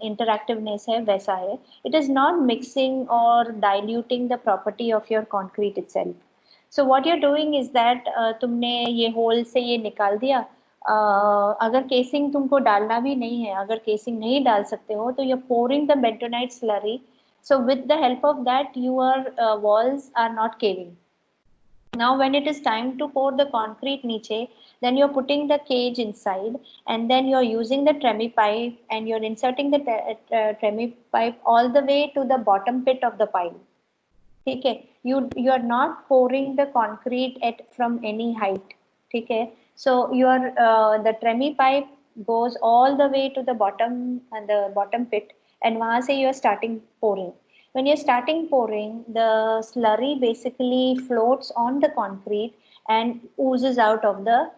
Speaker 1: interactiveness है वैसा है. It is not mixing or diluting the property of your concrete itself. So what you're doing is that तुमने ये hole से ये निकाल दिया. अगर केसिंग तुमको डालना भी नहीं है, अगर केसिंग नहीं डाल सकते हो तो you're pouring the bentonite slurry. So with the help of that, your walls are not caving. Now when it is time to pour the concrete niche, then you're putting the cage inside, and then you're using the tremie pipe and you're inserting the tremie pipe all the way to the bottom pit of the pile. Okay, you are not pouring the concrete at from any height. Okay, so your the tremie pipe goes all the way to the bottom pit, and वहाँ से you are starting pouring. When you're starting pouring, the slurry basically floats on the concrete and oozes out of the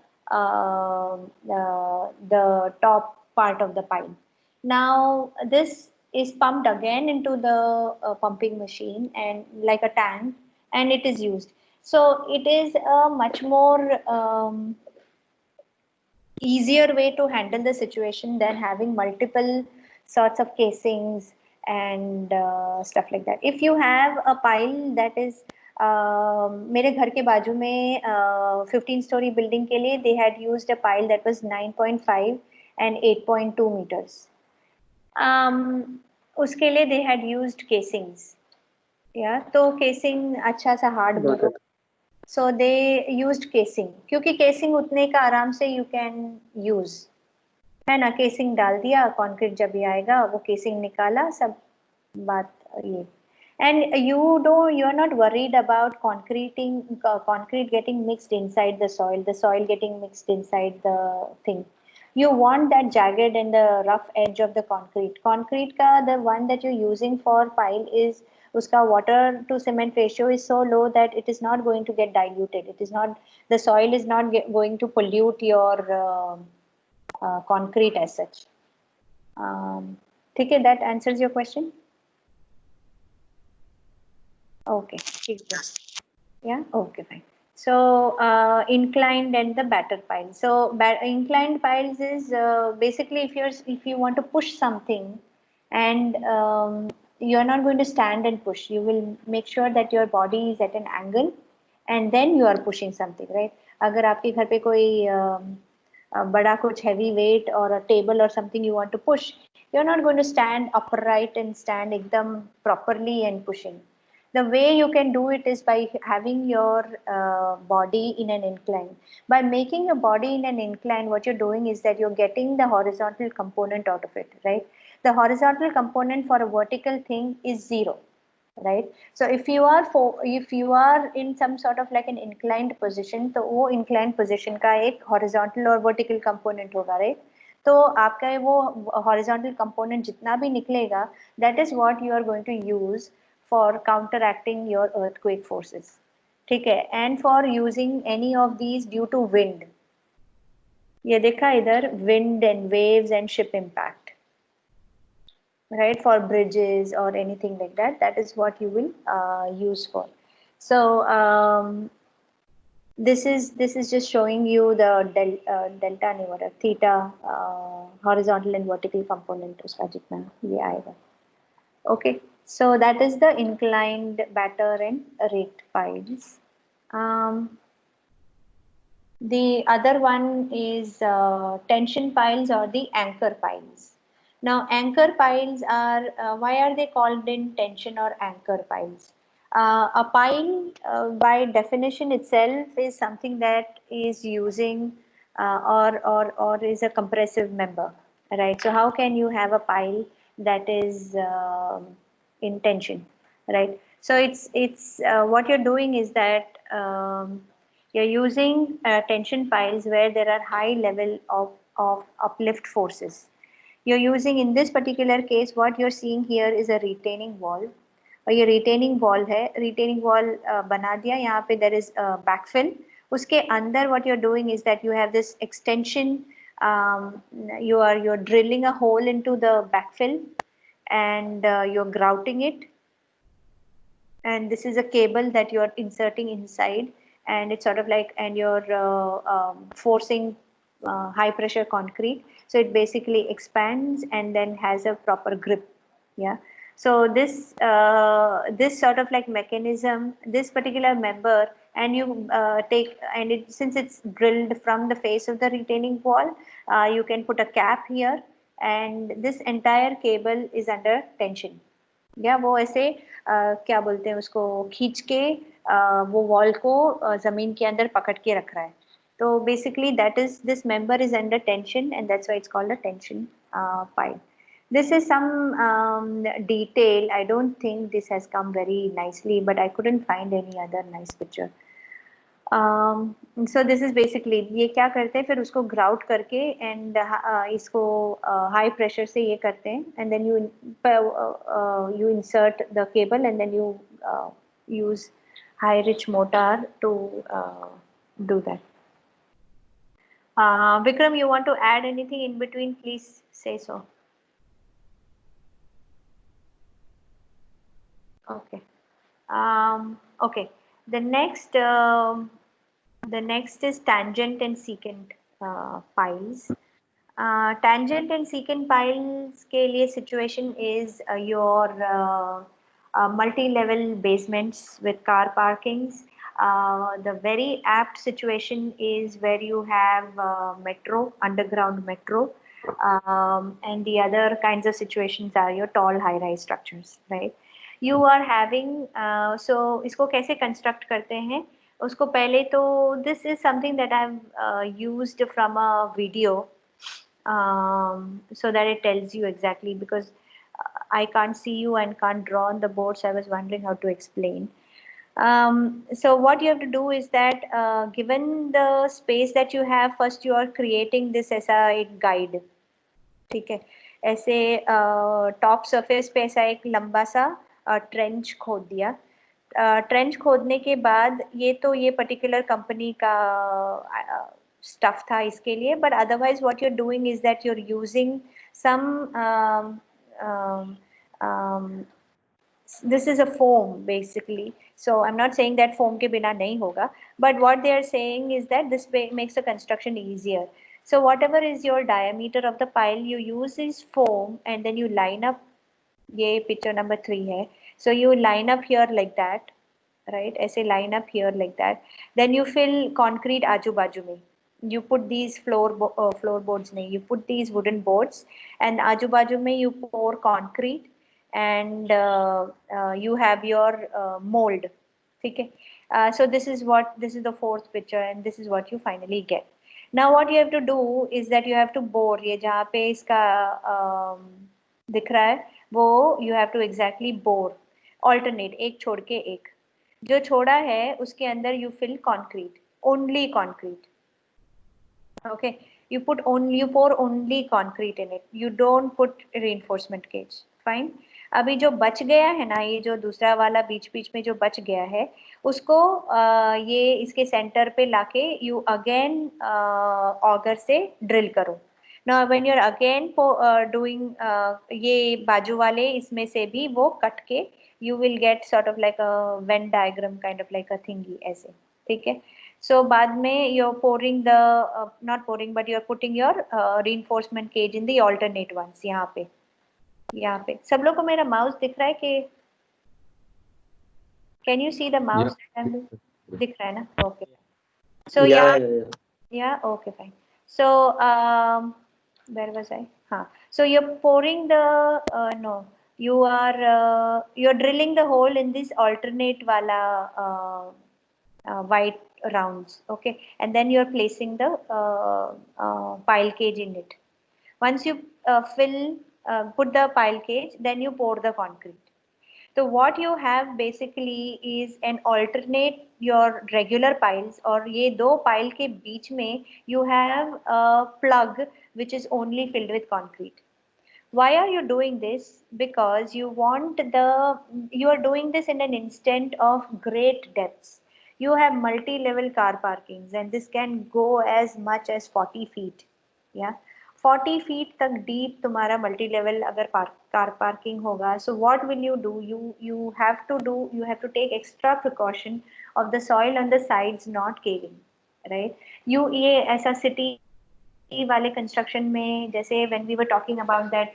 Speaker 1: top part of the pile. Now this is pumped again into the pumping machine and like a tank, and it is used. So it is a much more easier way to handle the situation than having multiple sorts of casings and stuff like that. If you have a pile that is मेरे घर के बाजू में 15-story building के लिए they had used a pile that was 9.5 and 8.2 meters. उसके लिए they had used casings. Yeah, तो casing अच्छा सा hard
Speaker 5: Got it.
Speaker 1: So they used casing क्योंकि casing उतने का आराम से you can use है ना. casing डाल दिया, concrete जब भी आएगा वो casing निकाला, सब बात ये. And you are not worried about concrete getting mixed inside the soil getting mixed inside the thing. You want that jagged and the rough edge of the concrete ka the one that you're using for pile is uska water to cement ratio is so low that it is not going to get diluted. It is not, the soil is not going to pollute your concrete as such. ठीक है, that answers your question. Okay, yeah, okay, fine. So inclined and the batter pile. So inclined piles is basically if you want to push something and you're not going to stand and push, you will make sure that your body is at an angle and then you are pushing something, right? अगर आपके घर पे कोई बड़ा कुछ heavy weight or a table or something you want to push, you're not going to stand upright and stand एकदम properly and pushing. The way you can do it is by having your body in an incline. By making your body in an incline, what you're doing is that you're getting the horizontal component out of it, right? The horizontal component for a vertical thing is 0, right? So if you are in some sort of like an inclined position, तो वो inclined position का एक horizontal और vertical component होगा, right? तो आपका वो horizontal component जितना भी निकलेगा, that is what you are going to use for counteracting your earthquake forces. ठीक है, and for using any of these due to wind. ये देखा इधर wind and waves and ship impact, right? For bridges or anything like that, that is what you will use for. So this is just showing you the delta नहीं what theta horizontal and vertical component उसका जितना ये आएगा. Okay. So that is the inclined batter and raked piles. The other one is tension piles or the anchor piles. Now anchor piles are, why are they called in tension or anchor piles? A pile by definition itself is something that is using or is a compressive member, right? So how can you have a pile that is in tension, right? So it's what you're doing is that you're using tension piles where there are high level of uplift forces. You're using, in this particular case, what you're seeing here is a retaining wall. और ये retaining wall है, retaining wall बना दिया, यहाँ पे there is backfill. उसके अंदर what you're doing is that you have this extension, you're drilling a hole into the backfill and you're grouting it, and this is a cable that you're inserting inside, and it's sort of like, and you're forcing high pressure concrete, so it basically expands and then has a proper grip. Yeah, so this sort of like mechanism, this particular member, and you take, and it, since it's drilled from the face of the retaining wall, you can put a cap here, and this entire cable is under tension. या वो ऐसे क्या बोलते हैं उसको, खींच के वो वॉल को जमीन के अंदर पकड़ के रख रहा है. तो basically that is, this member is under tension and that's why it's called a tension pile. This is some detail. I don't think this has come very nicely, but I couldn't find any other nice picture. So this is basically, ये क्या करते हैं फिर उसको grout करके and इसको high pressure से ये करते हैं, and then you insert the cable and then you use high rich mortar to do that. Vikram, you want to add anything in between? Please say so. Okay. Okay. The next is tangent and secant piles. Tangent and secant piles के लिए situation is your multi-level basements with car parkings. The very apt situation is where you have metro, underground metro, and the other kinds of situations are your tall high-rise structures, right? You are having so इसको कैसे construct करते हैं उसको पहले तो, this is something that I've used from a video, so that it tells you exactly, because I can't see you and can't draw on the board, so I was wondering how to explain. So what you have to do is that given the space that you have, first you are creating this ऐसा एक guide, ठीक है, ऐसे top surface पे ऐसा एक लंबा सा ट्रेंच खोद दिया. ट्रेंच खोदने के बाद ये पर्टिकुलर कंपनी का स्टफ था इसके लिए, but otherwise what you are doing is that you are using some this is a foam basically, so I'm not saying that foam ke bina nahi hoga, but what they are saying is that this makes the construction easier. So whatever is your diameter of the pile, you use this foam and then you line up. ये picture number 3 है. So you line up here like that, right? ऐसे line up here like that. Then you fill concrete आजू बाजू में. You put these floorboards नहीं, you put these wooden boards, and आजू बाजू में you pour concrete, and you have your mold, ठीक है. So this is the fourth picture, and this is what you finally get. Now what you have to do is that you have to bore, ये जहाँ पे इसका दिख रहा है वो you have to exactly bore, alternate, एक छोड़ के एक. जो छोड़ा है उसके अंदर you fill concrete, only concrete. Okay, you pour only concrete in it. You don't put reinforcement cage. Fine. अभी जो बच गया है ना, ये जो दूसरा वाला बीच बीच में जो बच गया है उसको ये इसके सेंटर पे लाके you again auger से drill करो. Now when you're again doing ये बाजू वाले इसमें से भी वो कट के you will get sort of like a Venn diagram kind of like a thingy ऐसे, ठीक है. So बाद में you're pouring the not pouring but you're putting your reinforcement cage in the alternate ones. यहाँ पे सब लोग को मेरा माउस दिख रहा है कि can you see the mouse? दिख रहा है ना? Okay. So yeah, okay, fine. So where was I? So you're pouring the no, you're drilling the hole in this alternate wala white rounds, okay, and then you're placing the pile cage in it. Once you put the pile cage, then you pour the concrete. So what you have basically is an alternate your regular piles, और ये दो pile के बीच में you have a plug which is only filled with concrete. Why are you doing this? Because you are doing this in an instant of great depths. You have multi-level car parkings, and this can go as much as 40 feet. Yeah, 40 feet तक deep तुम्हारा multi level अगर car parking होगा, so what will you do? You have to take extra precaution of the soil on the sides not caving, right? ये ऐसा city वाले construction में, जैसे when we were talking about that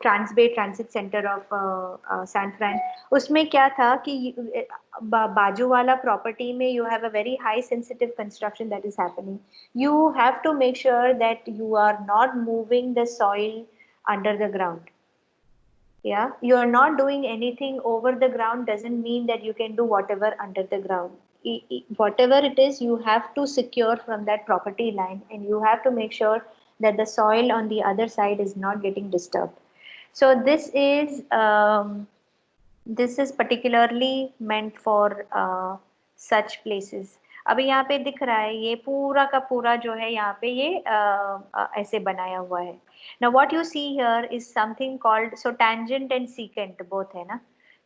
Speaker 1: Transbay transit center of San Fran, उसमें क्या था कि बाजू वाला प्रॉपर्टी में you have a very high sensitive construction that is happening. You have to make sure that you are not moving the soil under the ground. Yeah, you are not doing anything over the ground doesn't mean that you can do whatever under the ground. Whatever it is, you have to secure from that property line, and you have to make sure that the soil on the other side is not getting disturbed. So this is particularly meant for such places. अभी यहाँ पे दिख रहा है ये पूरा का पूरा जो है यहाँ पे ये ऐसे बनाया हुआ है. Now what you see here is something called, so tangent and secant both है ना.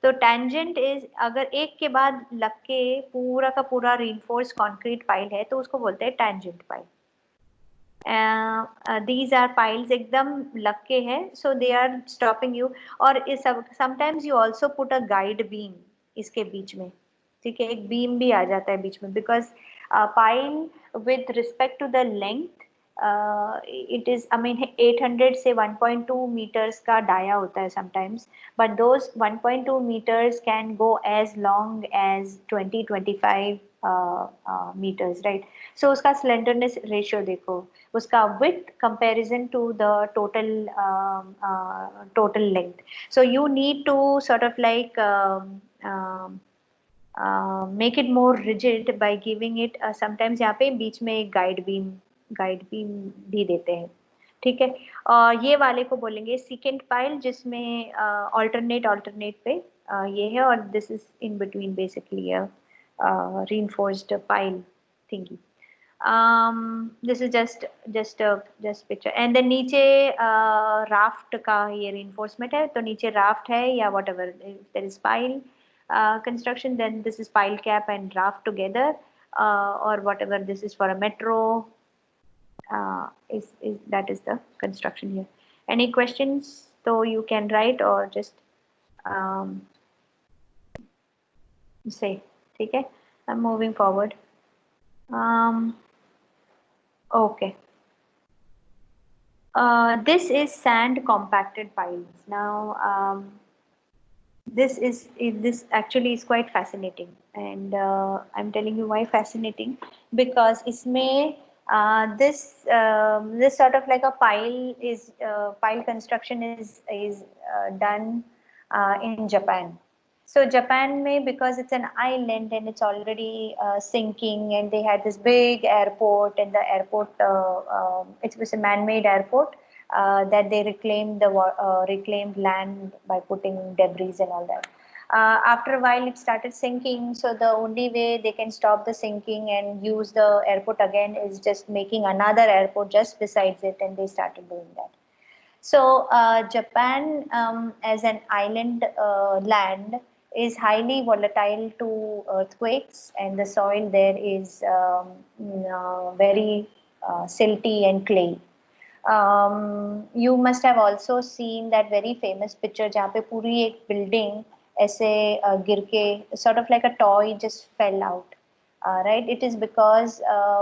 Speaker 1: तो tangent is अगर एक के बाद लग के पूरा का पूरा reinforced concrete pile है तो उसको बोलते हैं tangent pile. These are piles एकदम लग के है, so they are stopping you. और sometimes you also put a guide beam इसके बीच में, ठीक है, एक बीम भी आ जाता है बीच में, because pile with respect to the length it is, I mean 800 से 1.2 meters का डाया होता है sometimes, but those 1.2 meters can go as long as 20-25 meters, right? So उसका slenderness ratio देखो, उसका width comparison to the total length. So you need to sort of like make it more rigid by giving it sometimes यहाँ पे बीच में एक guide beam भी देते हैं, ठीक है. और ये वाले को बोलेंगे सीकेंट पाइल, जिसमें alternate पे ये है, और this is in between basically reinforced pile thingy. This is just picture, and then नीचे raft का ये reinforcement है, तो नीचे raft है या whatever, if there is pile construction, then this is pile cap and raft together, or whatever, this is for a metro. That is the construction here. Any questions? So you can write or just say. ठीक है, I'm moving forward. Okay. This is sand compacted piles. Now, this actually is quite fascinating, and I'm telling you why fascinating, because इसमें this sort of like a pile construction is done in Japan. So Japan may, because it's an island and it's already sinking, and they had this big airport, and the airport it was a man-made airport that they reclaimed land by putting debris and all that. After a while it started sinking, so the only way they can stop the sinking and use the airport again is just making another airport just besides it, and they started doing that. So Japan as an island land is highly volatile to earthquakes, and the soil there is very silty and clay. You must have also seen that very famous picture जहाँ पे पूरी एक building ऐसे गिर के, sort of like a toy just fell out, right? It is because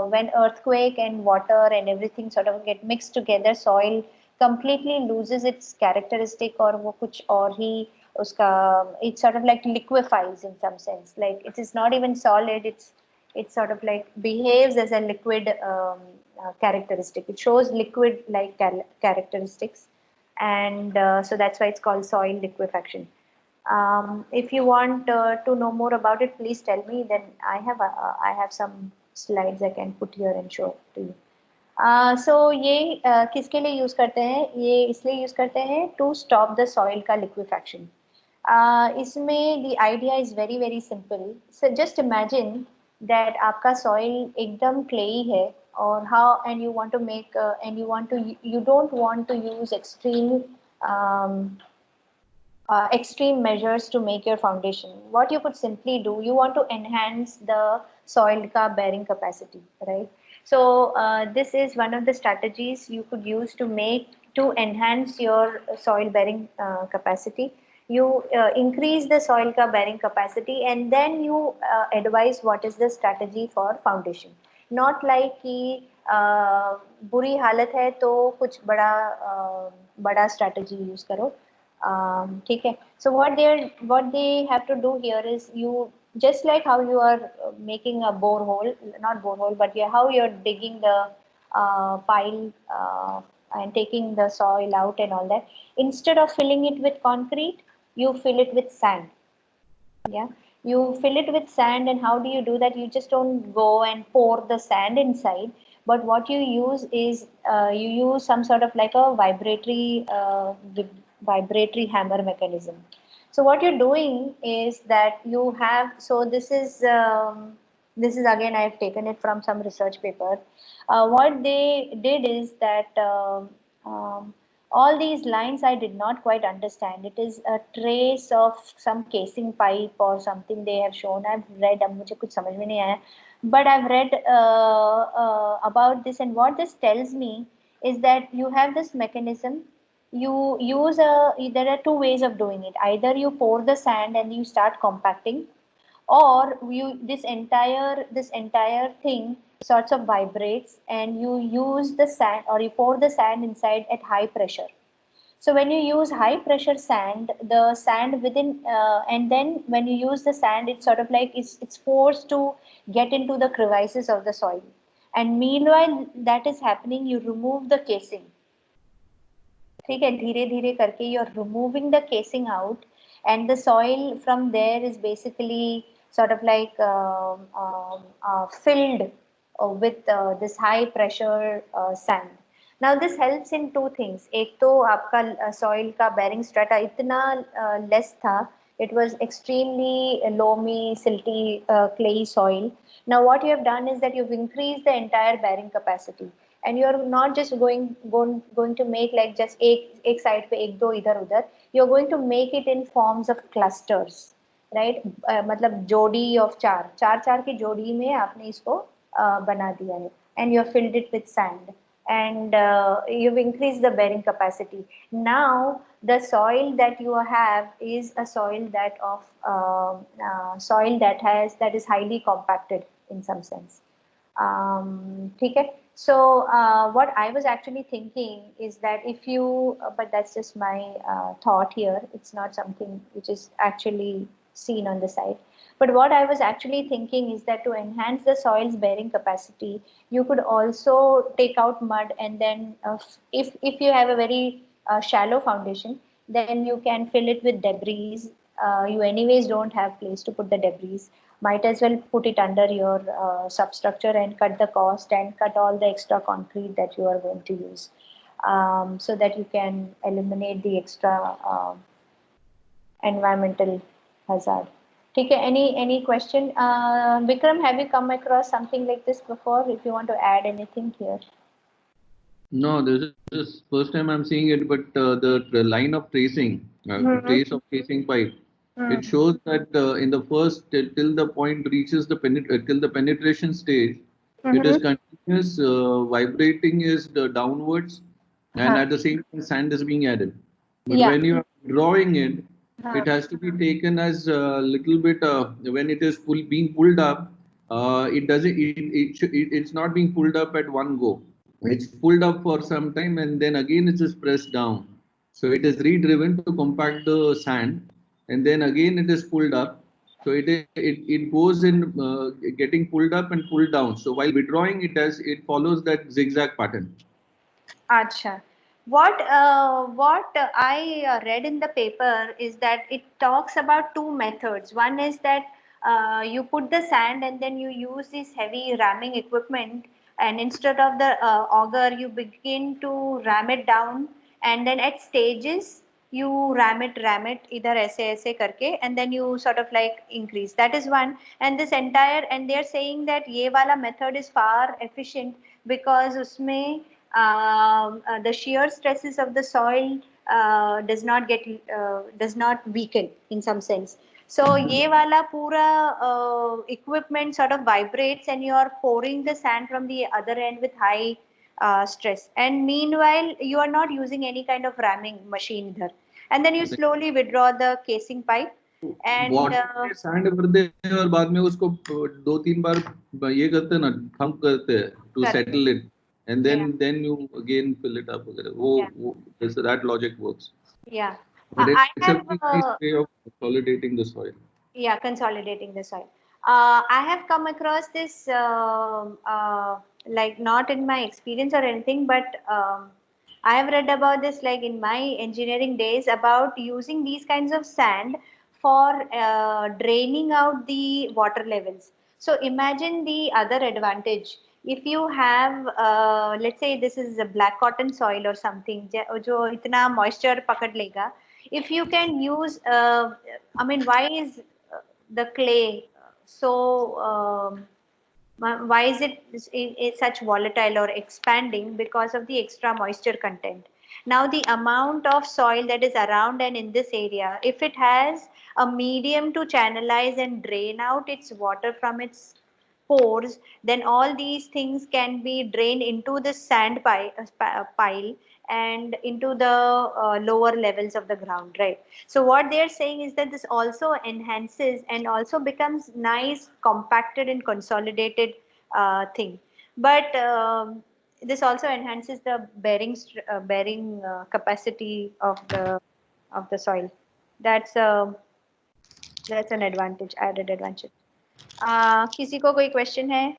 Speaker 1: when earthquake and water and everything sort of get mixed together, soil completely loses its characteristic, और वो कुछ और ही उसका, it sort of like liquefies in some sense, like it is not even solid, it sort of like behaves as a liquid characteristic. It shows liquid like characteristics, and so that's why it's called soil liquefaction. If you want to know more about it, please tell me, then I have some slides I can put here and show to you. So ये किसके लिए use करते हैं? ये इसलिए use करते हैं to stop the soil का liquefaction. इसमें the idea is very very simple. So just imagine that आपका soil एकदम clayey है, और how, and you want to make and you don't want to use extreme measures to make your foundation. What you could simply do, you want to enhance the soil ka bearing capacity, right? So this is one of the strategies you could use to enhance your soil bearing capacity. You increase the soil ka bearing capacity, and then you advise what is the strategy for foundation. Not like कि बुरी हालत है तो कुछ बड़ा strategy use करो. ठीक है. So what they have to do here is, you just like how you are making a borehole, not borehole, but how you're digging the pile and taking the soil out and all that. Instead of filling it with concrete, you fill it with sand. Yeah, you fill it with sand, and how do you do that? You just don't go and pour the sand inside, but what you use is you use some sort of like a vibratory hammer mechanism. So what you're doing is that you have, so this is again, I have taken it from some research paper. What they did is that all these lines I did not quite understand. It is a trace of some casing pipe or something they have shown. I've read, अब मुझे कुछ समझ में नहीं आया, but I've read about this, and what this tells me is that you have this mechanism. You use there are two ways of doing it. Either you pour the sand and you start compacting, or you this entire thing sorts of vibrates, and you use the sand, or you pour the sand inside at high pressure. So when you use high pressure sand, the sand within and then when you use the sand, it's sort of like it's forced to get into the crevices of the soil, and meanwhile that is happening, you remove the casing. ठीक है, धीरे धीरे करके you're removing the casing out, and the soil from there is basically sort of like filled with this high pressure sand. Now this helps in two things. एक तो आपका soil का bearing strata इतना less था, it was extremely loamy, silty, clayey soil. Now what you have done is that you've increased the entire bearing capacity, and you're not just going to make like just एक side पे एक दो इधर उधर. You're going to make it in forms of clusters, right? मतलब जोड़ी of चार की जोड़ी में आपने इसको बना दिया है, and you have filled it with sand, and you've increased the bearing capacity. Now the soil that you have is a soil that is highly compacted in some sense. ठीक है. So what I was actually thinking is that if you, but that's just my thought here, it's not something which is actually seen on the site. But what I was actually thinking is that to enhance the soil's bearing capacity, you could also take out mud, and then if you have a very shallow foundation, then you can fill it with debris. You anyways don't have place to put the debris. Might as well put it under your substructure and cut the cost and cut all the extra concrete that you are going to use, so that you can eliminate the extra environmental hazard. ठीक है. Any question? Vikram, have you come across something like this before? If you want to add anything here.
Speaker 4: No, this is first time I'm seeing it, but the line of tracing, trace of casing pipe, it shows that in the first till the point reaches the till the penetration stage, it is continuous vibrating is the downwards, and at the same time sand is being added. But when you are drawing it, it has to be taken as a little bit when it is being pulled up. It doesn't. It's not being pulled up at one go. It's pulled up for some time, and then again it is pressed down. So it is re-driven to compact the sand, and then again it is pulled up. So it goes in getting pulled up and pulled down. So while withdrawing, it follows that zigzag pattern.
Speaker 1: Acha. What I read in the paper is that it talks about two methods. One is that you put the sand, and then you use this heavy ramming equipment, and instead of the auger, you begin to ram it down, and then at stages you ram it either ऐसे करके, and then you sort of like increase. That is one. And this entire, and they are saying that ये वाला method is far efficient because उसमें the shear stresses of the soil does not weaken in some sense. So ये वाला पूरा equipment sort of vibrates and you are pouring the sand from the other end with high stress, and meanwhile you are not using any kind of ramming machine इधर, and then you slowly withdraw the casing pipe and
Speaker 4: water में sand भरते हैं और बाद में उसको 2-3 बार ये करते हैं ना, थम्प करते हैं to settle it, and then you again fill it up वगैरह, वो that logic works.
Speaker 1: yeah.
Speaker 4: But
Speaker 1: I
Speaker 4: it's a
Speaker 1: have
Speaker 4: very nice way of consolidating the soil.
Speaker 1: yeah, consolidating the soil. I have come across this like not in my experience or anything, but I have read about this like in my engineering days about using these kinds of sand for draining out the water levels. So imagine the other advantage. If you have, let's say this is a black cotton soil or something, जो इतना moisture पकड़ लेगा, if you can use, I mean, why is the clay so why is it such volatile or expanding? Because of the extra moisture content. Now the amount of soil that is around and in this area, if it has a medium to channelize and drain out its water from its pores, then all these things can be drained into the sand pile and into the lower levels of the ground, right? So what they're saying is that this also enhances and also becomes nice compacted and consolidated thing, but this also enhances the bearing capacity of the soil. That's an advantage, added advantage. किसी को कोई question है,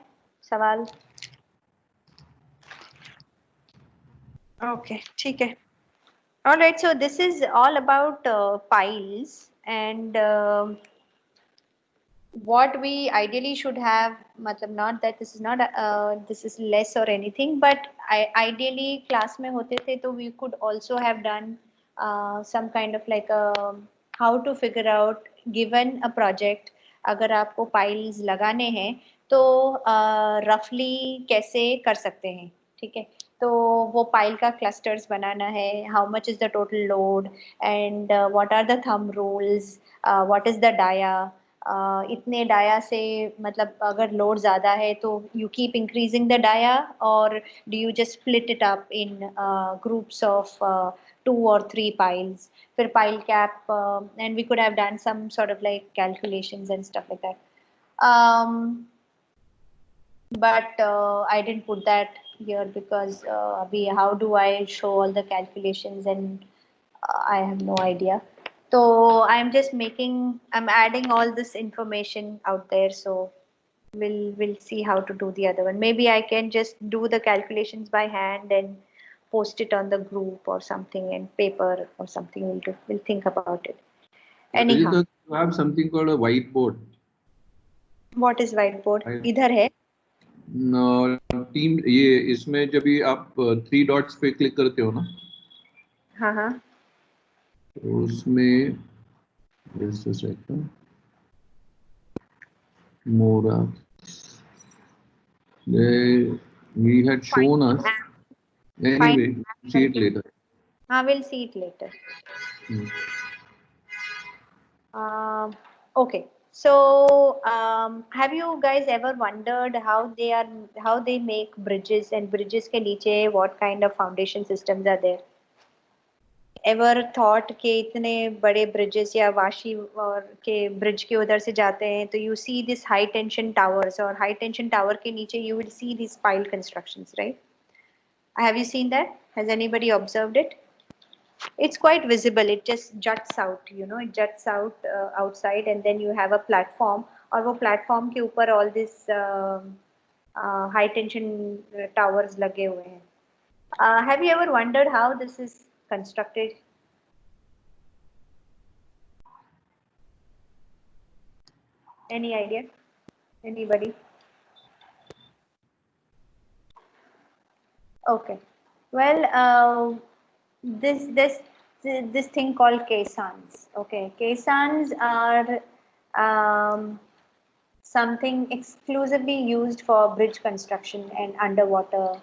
Speaker 1: सवाल? Okay, ठीक है. All right, so this is all about piles and what we ideally should have. मतलब not that this is not this is less or anything, but ideally class में होते थे तो we could also have done some kind of like a how to figure out given a project. अगर आपको piles लगाने हैं तो roughly कैसे कर सकते हैं, ठीक है? तो वो पाइल का क्लस्टर्स बनाना है, how much is the total load and what are the thumb rules, what is the dia, इतने डाया से मतलब अगर लोड ज़्यादा है तो you keep increasing the dia और do you just split it up in groups of 2 or 3 piles. फिर pile cap and we could have done some sort of like calculations and stuff like that. But I didn't put that here because how do I show all the calculations, and I have no idea. So I'm just I'm adding all this information out there. So we'll see how to do the other one. Maybe I can just do the calculations by hand and post it on the group or something and paper or something. We'll think about it. Anyhow,
Speaker 4: You have something called a whiteboard.
Speaker 1: What is whiteboard? इधर है.
Speaker 4: Team ये इसमें जब भी आप 3 dots पे click करते हो ना,
Speaker 1: हाँ हाँ,
Speaker 4: तो उसमें just a second, more we had shown us anyway, see it later.
Speaker 1: We'll see it later. Okay, so have you guys ever wondered how they make bridges, and bridges के नीचे what kind of foundation systems are there? Ever thought कि इतने बड़े bridges या वाशी और के bridge के उधर से जाते हैं तो you see this high tension towers, और high tension tower के नीचे you will see these pile constructions, right? Have you seen that? Has anybody observed it? It's quite visible. It just juts out, it juts out outside, and then you have a platform, और वो platform के ऊपर all this high tension towers लगे हुए हैं. Have you ever wondered how this is constructed? Any idea? Anybody? Okay. Well, this thing called caissons. Okay, caissons are something exclusively used for bridge construction and underwater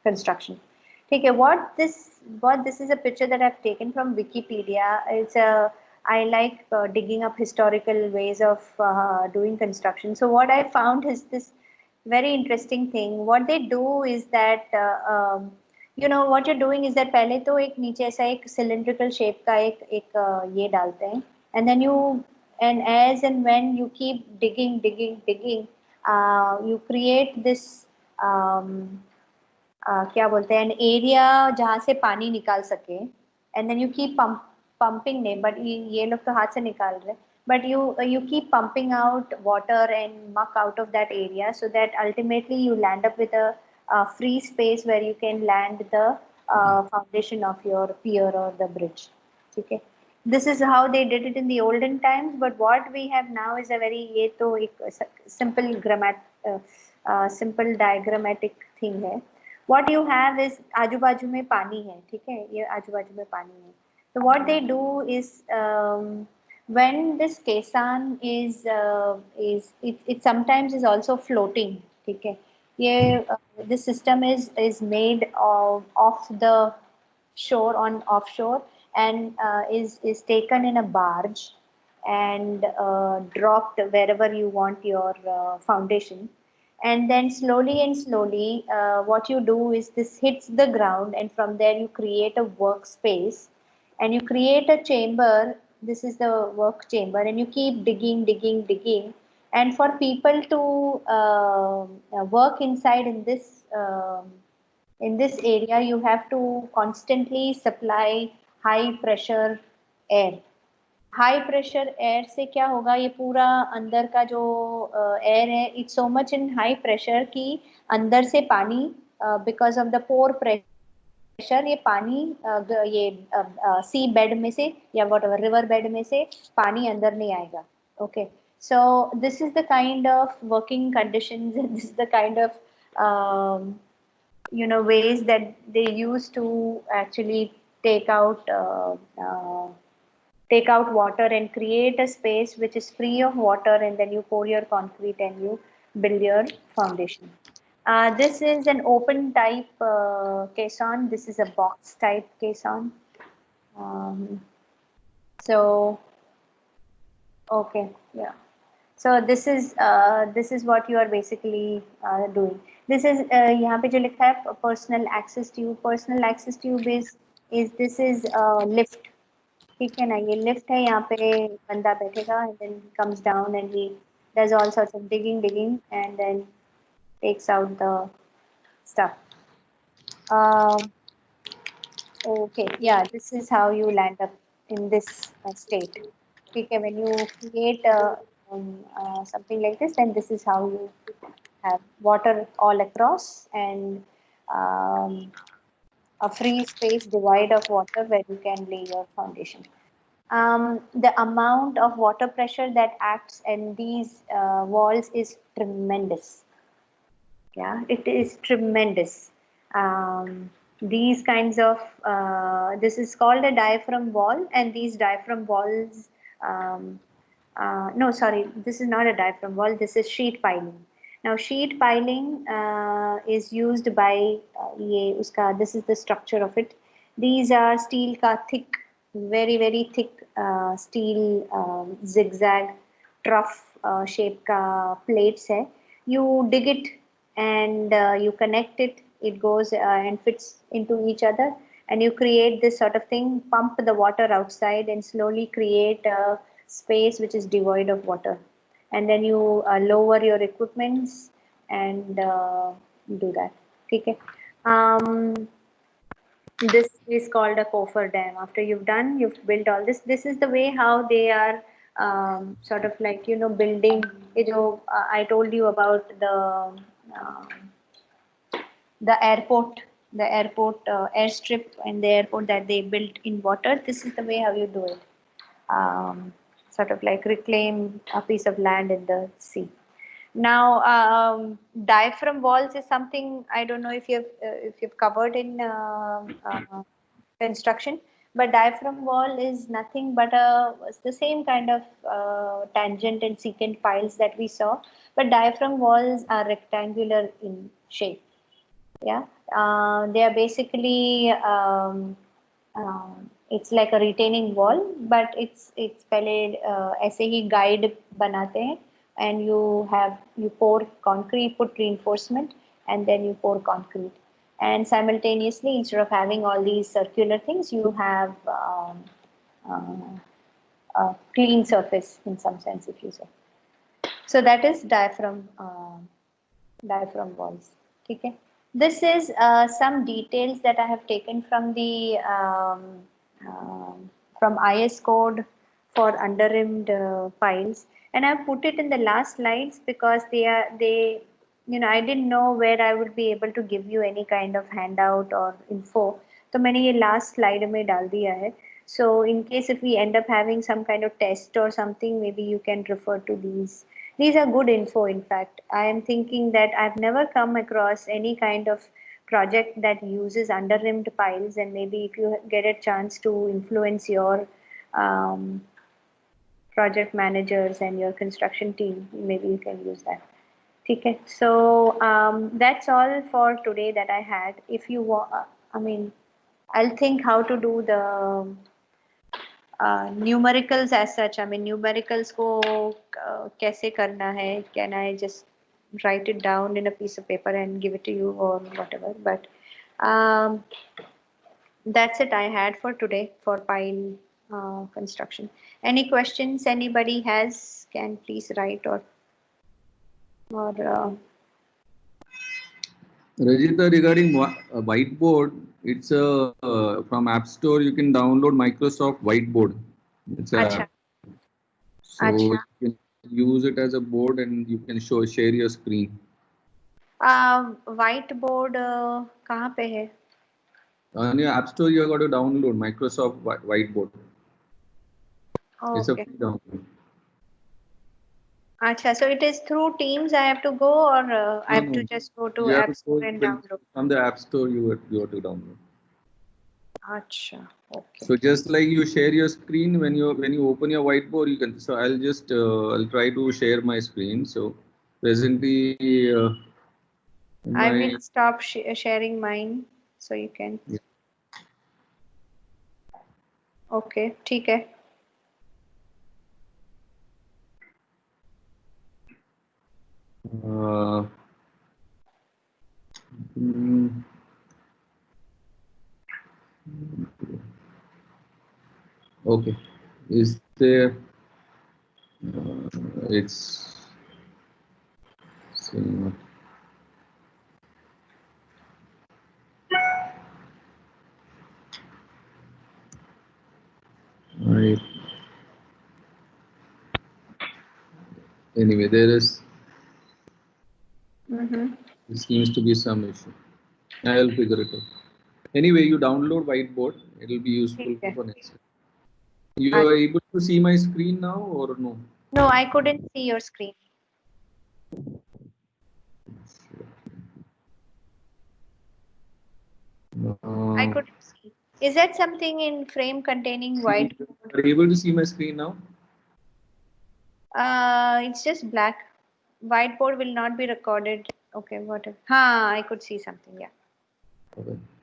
Speaker 1: construction. Okay, what this is a picture that I've taken from Wikipedia. It's a I like digging up historical ways of doing construction. So what I found is this very interesting thing. What they do is that you know what you're doing is that पहले तो एक नीचे ऐसा एक cylindrical shape का एक ये डालते हैं, and then you and as and when you keep digging, you create this क्या बोलते हैं, an area जहाँ से पानी निकाल सके, and then you keep pumping it, but ये लोग तो हाथ से निकाल रहे, but you keep pumping out water and muck out of that area, so that ultimately you land up with a free space where you can land the foundation of your pier or the bridge. Okay, this is how they did it in the olden times, but what we have now is a very ये तो एक simple diagrammatic thing है. What you have is आजू बाजू में पानी है, ठीक है, ये आजू बाजू में पानी है. So what they do is when this kesan is it sometimes is also floating, ठीक है, ये this system is made off the shore on offshore and is taken in a barge and dropped wherever you want your foundation. And then slowly and slowly what you do is this hits the ground, and from there you create a workspace and you create a chamber. This is the work chamber, and you keep digging, and for people to work inside in this area, you have to constantly supply high pressure air. High pressure air से क्या होगा, ये पूरा अंदर का जो air है, it's so much in high pressure कि अंदर से पानी because of the pore pressure ये पानी ये सी बेड में से या वॉट एवर रिवर बेड में से पानी अंदर नहीं आएगा. Okay, so this is the kind of working conditions, this is the kind of you know ways that they use to actually take out water and create a space which is free of water, and then you pour your concrete and you build your foundation. This is an open type caisson. This is a box type caisson. So okay, yeah. So this is what you are basically doing. This is यहाँ पे जो लिखा है personal access tube. Personal access tube is this is lift. ठीक है ना, ये lift है, यहाँ पे बंदा बैठेगा and then he comes down and he does all sorts of digging and then takes out the stuff. Okay, yeah, this is how you land up in this state. ठीक है, when you create something like this, then this is how you have water all across and a free space divide of water where you can lay your foundation. The amount of water pressure that acts in these walls is tremendous. Yeah, it is tremendous. These kinds of this is called a diaphragm wall, and these diaphragm walls no, sorry, this is not a diaphragm wall, this is sheet piling. Now sheet piling is used by ये उसका, this is the structure of it. These are steel का thick, very thick steel zigzag trough shape का plates है. You dig it and you connect it, it goes and fits into each other, and you create this sort of thing, pump the water outside and slowly create a space which is devoid of water, and then you lower your equipments and do that. Okay. This is called a coffer dam. After you've built all this, this is the way how they are sort of like, you know, building. I told you about the airport airstrip and the airport that they built in water. This is the way how you do it. Sort of like reclaim a piece of land in the sea. Now, diaphragm walls is something I don't know if you've covered in construction, but diaphragm wall is nothing but the same kind of tangent and secant piles that we saw, but diaphragm walls are rectangular in shape. Yeah, they are basically It's like a retaining wall, but it's पहले ऐसे ही guide बनाते हैं, and you pour concrete, put reinforcement, and then you pour concrete, and simultaneously, instead of having all these circular things, you have a clean surface in some sense, if you say. So that is diaphragm walls. Okay. This is some details that I have taken from the from IS code for underrimmed piles, and I put it in the last slides because they I didn't know where I would be able to give you any kind of handout or info. तो मैंने ये last slide में डाल दिया है. So in case if we end up having some kind of test or something, maybe you can refer to these. These are good info. In fact, I am thinking that I've never come across any kind of project that uses underrimmed piles, and maybe if you get a chance to influence your project managers and your construction team, maybe you can use that. Okay, so that's all for today that I had. If you want, I'll think how to do the numericals as such. Numericals को कैसे करना है? Can I just write it down in a piece of paper and give it to you or whatever? But that's it I had for today for pile construction. Any questions anybody has? Can please write or
Speaker 4: Rajita, regarding whiteboard, it's from App Store. You can download Microsoft Whiteboard. It's a app. So you can use it as a board and you can share your screen.
Speaker 1: Whiteboard कहाँ पे है?
Speaker 4: On your App Store, you got to download Microsoft Whiteboard.
Speaker 1: Oh,
Speaker 4: it's a free download.
Speaker 1: Acha, so it is through Teams I have to go, or I have to just go to App Store and download?
Speaker 4: From the App Store, you have to download.
Speaker 1: Acha, okay.
Speaker 4: So just like you share your screen when you open your whiteboard, you can. So I'll just I'll try to share my screen. So presently,
Speaker 1: I will stop sharing mine, so you can. Yeah. Okay, ठीक है.
Speaker 4: Okay, is there? It's saying. Right. Anyway, there is. There seems to be some issue. I'll figure it out. Anyway, you download Whiteboard. It will be useful for next time. You are able to see my screen now or no?
Speaker 1: No, I couldn't see your screen. I couldn't see. Is that something in frame containing whiteboard?
Speaker 4: Are you able to see my screen now?
Speaker 1: It's just black. Whiteboard will not be recorded. Okay, whatever. I could see something. Yeah.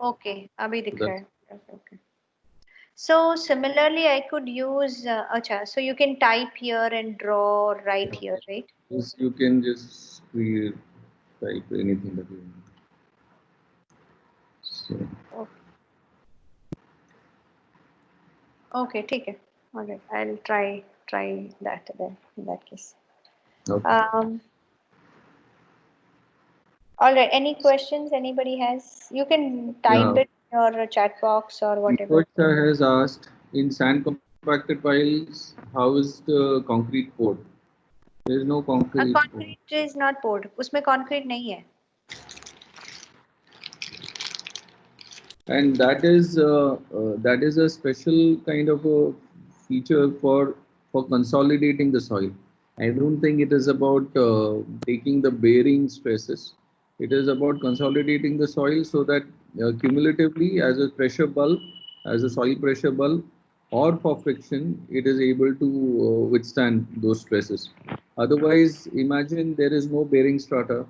Speaker 1: Okay. Abhi dikh raha hai. Okay. So similarly, I could use. Acha. So you can type here and draw right here, right?
Speaker 4: Yes, you can just type anything that you want. So.
Speaker 1: Okay, ठीक है. All right, I'll try that then in that case.
Speaker 4: Okay.
Speaker 1: All right. Any questions anybody has? You can type it in your chat box or whatever.
Speaker 4: Sir has asked, in sand compacted piles, how is the concrete poured? There is no concrete.
Speaker 1: Concrete is not poured. उसमें concrete नहीं है.
Speaker 4: And that is a special kind of a feature for consolidating the soil. I don't think it is about taking the bearing stresses. It is about consolidating the soil so that cumulatively, as a pressure bulb, as a soil pressure bulb, or for friction, it is able to withstand those stresses. Otherwise, imagine there is no bearing strata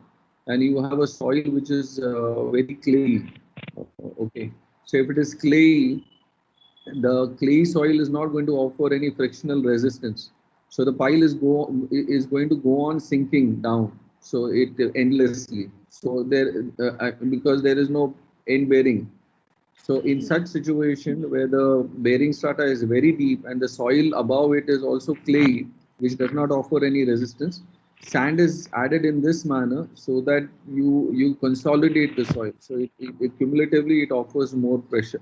Speaker 4: and you have a soil which is very clayey. Okay, so if it is clay, the clay soil is not going to offer any frictional resistance. So the pile is going to go on sinking down. So it endlessly. So because there is no end bearing. So in such situation where the bearing strata is very deep and the soil above it is also clay, which does not offer any resistance, sand is added in this manner so that you consolidate the soil. So it cumulatively it offers more pressure,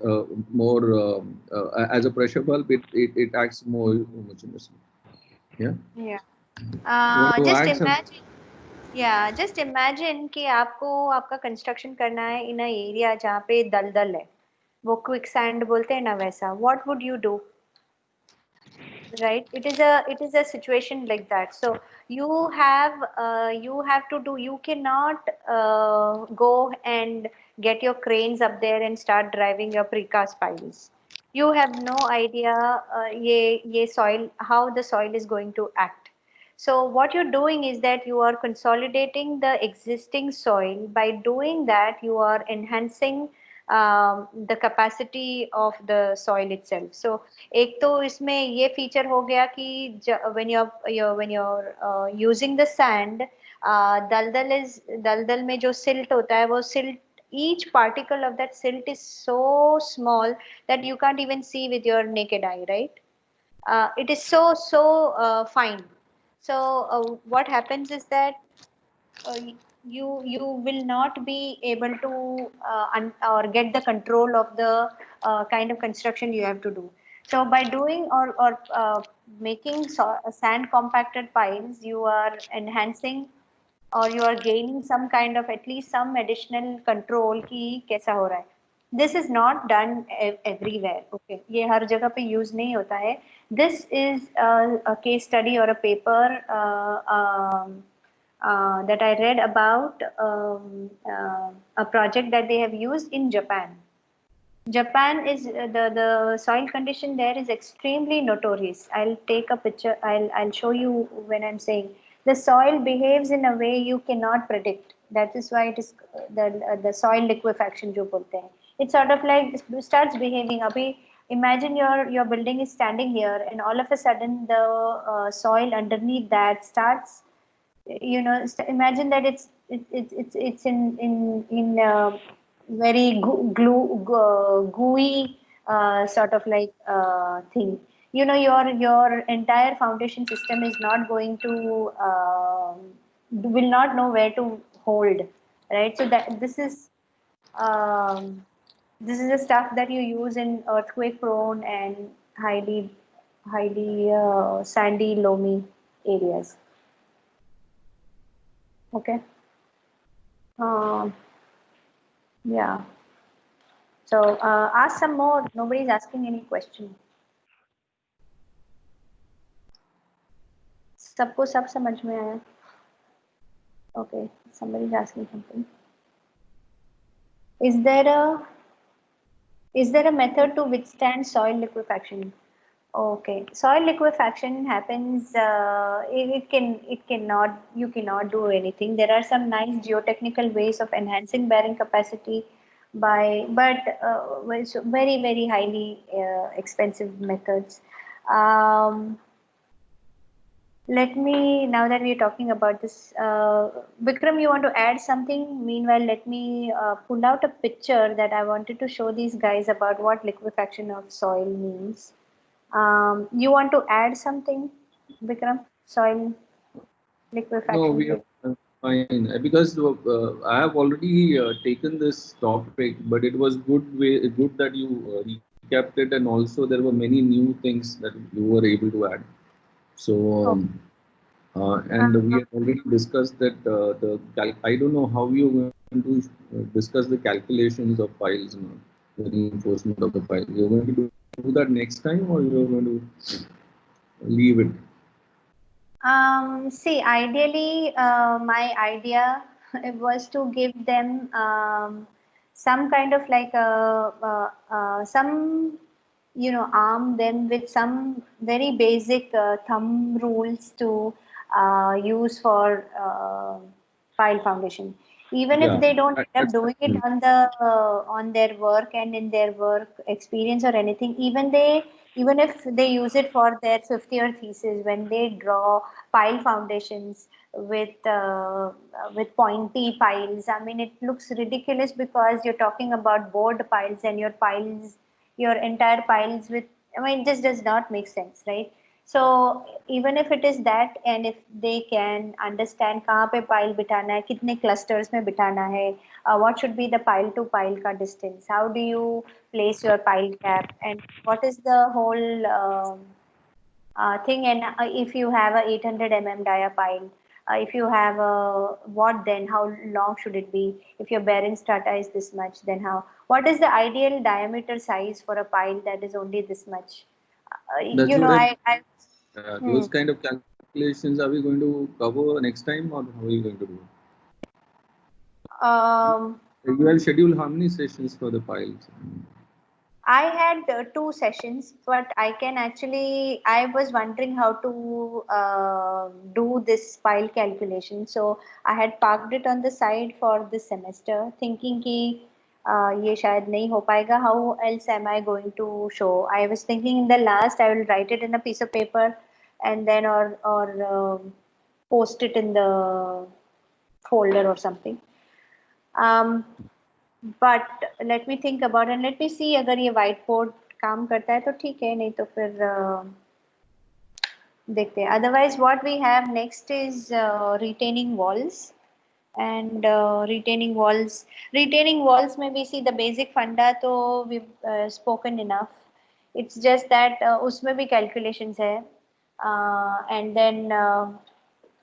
Speaker 4: as a pressure bulb. It acts more homogeneously. Yeah.
Speaker 1: Yeah.
Speaker 4: You want to
Speaker 1: Just
Speaker 4: add some?
Speaker 1: imagine. Yeah, just imagine कि आपको आपका construction करना है इन अ area जहाँ पे दलदल है, वो क्विक सैंड बोलते हैं ना वैसा. What would you do? Right, it is a situation like that. So you have to do, you cannot go and get your cranes up there and start driving your precast piles. You have no idea ye soil, how the soil is going to act. So what you're doing is that you are consolidating the existing soil. By doing that, you are enhancing the capacity of the soil itself. So एक तो इसमें ये feature हो गया कि when you're using the sand, दलदल में जो silt होता है वो silt, each particle of that silt is so small that you can't even see with your naked eye, right? It is so fine. So what happens is that uh, you will not be able to or get the control of the kind of construction you have to do. So by doing or making sand compacted piles, you are enhancing or you are gaining some kind of at least some additional control कि कैसा हो रहा है. This is not done everywhere. Okay, ये हर जगह पे use नहीं होता है. This is a case study or a paper that I read about a project that they have used in Japan. Japan is the soil condition there is extremely notorious. I'll take a picture. I'll show you when I'm saying the soil behaves in a way you cannot predict. That is why it is the soil liquefaction जो बोलते हैं. It sort of like starts behaving. अभी imagine your building is standing here and all of a sudden the soil underneath that starts, imagine that it's in very gooey sort of like thing. Your entire foundation system is not going to will not know where to hold, right? So that this is the stuff that you use in earthquake prone and highly sandy loamy areas. Okay. Yeah. So ask some more. Nobody's asking any question. सबको सब समझ में आया? Okay. Somebody's asking something. Is there a method to withstand soil liquefaction? Okay, soil liquefaction happens. You cannot do anything. There are some nice geotechnical ways of enhancing bearing capacity but very very highly expensive methods. Let me, now that we're talking about this, Vikram, you want to add something? Meanwhile, let me pull out a picture that I wanted to show these guys about what liquefaction of soil means. You want to add something, Vikram? Soil liquefaction?
Speaker 4: No, we are fine because I have already taken this topic, but it was good that you recapped it, and also there were many new things that you were able to add. So, and we have already discussed that I don't know how you're going to discuss the calculations of files, the reinforcement of the file. You're going to do that next time, or you're going to leave it?
Speaker 1: See, ideally, my idea was to give them some kind of like some, arm them with some very basic thumb rules to use for file foundation. Even
Speaker 4: Yeah,
Speaker 1: if they don't end up
Speaker 4: that's
Speaker 1: doing it
Speaker 4: mm,
Speaker 1: on their work and in their work experience or anything, even if they use it for their fifth year thesis, when they draw pile foundations with pointy piles, I mean, it looks ridiculous because you're talking about board piles and your entire piles with, I mean, it just does not make sense, right? So even if it is that, and if they can understand कहाँ पे pile बिठाना है, कितने clusters में बिठाना है, what should be the pile to pile का distance, how do you place your pile cap, and what is the whole thing, and if you have a 800 dia pile, if you have a what, then how long should it be? If your bearing strata is this much, then what is the ideal diameter size for a pile that is only this much?
Speaker 4: that's
Speaker 1: You know,
Speaker 4: what
Speaker 1: I hmm.
Speaker 4: those kind of calculations are we going to cover next time, or how are you going to do it? You will schedule how many sessions for the piles?
Speaker 1: I had 2 sessions, but I was wondering how to do this pile calculation. So I had parked it on the side for this semester, thinking कि ये शायद नहीं हो पाएगा. How else am I going to show? I was thinking in the last I will write it in a piece of paper and then post it in the folder or something. But let me think about and let me see अगर ये white board काम करता है तो ठीक है, नहीं तो फिर देखते हैं. Otherwise, what we have next is retaining walls. And retaining walls में भी see the basic funda तो we've spoken enough. It's just that उसमें भी calculations है, and then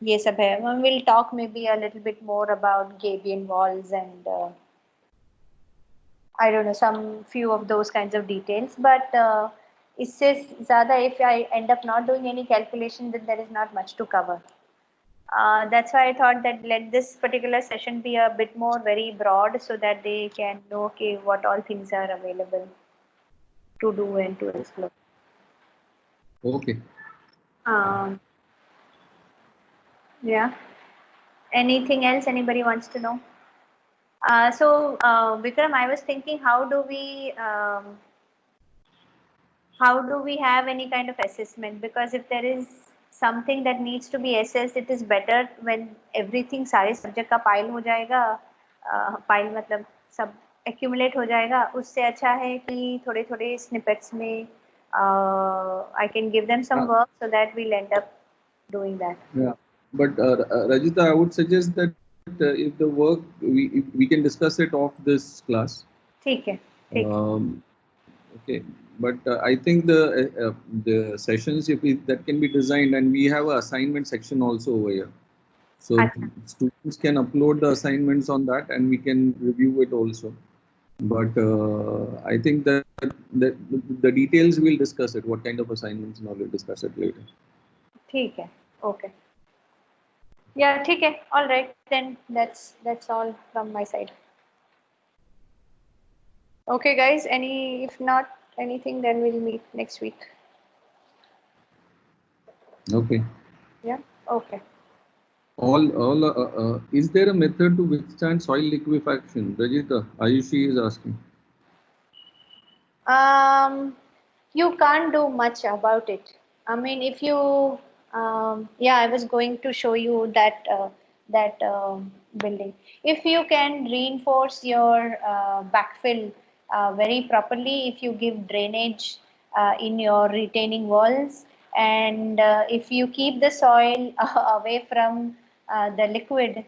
Speaker 1: ये सब है. We'll talk maybe a little bit more about Gabion walls and I don't know, some few of those kinds of details, but इससे ज़्यादा if I end up not doing any calculation, then there is not much to cover. That's why I thought that let this particular session be a bit more very broad so that they can know okay, what all things are available to do and to explore.
Speaker 4: Okay.
Speaker 1: Yeah. Anything else anybody wants to know? Vikram, I was thinking, how do we have any kind of assessment? Because if there is something that needs to be assessed, it is better when everything सारे subject का pile हो जाएगा. Pile मतलब सब accumulate हो जाएगा. उससे अच्छा है कि थोड़े-थोड़े snippets में I can give them some work so that we'll end up doing that.
Speaker 4: Yeah, but Rajita, I would suggest that if the work we can discuss it off this class.
Speaker 1: ठीक है.
Speaker 4: Okay, but I think the sessions that can be designed, and we have an assignment section also over here, so students can upload the assignments on that, and we can review it also. But I think that the details we'll discuss it. What kind of assignments, and all we'll discuss it later.
Speaker 1: ठीक है. Okay. Yeah, ठीक है. All right, then that's all from my side. Okay, guys. If not anything, then we'll meet next week.
Speaker 4: Okay.
Speaker 1: Yeah. Okay.
Speaker 4: Is there a method to withstand soil liquefaction? Rajita, Ayushi is asking.
Speaker 1: You can't do much about it. I mean, if you yeah, I was going to show you that building. If you can reinforce your backfill very properly, if you give drainage in your retaining walls, and if you keep the soil away from the liquid,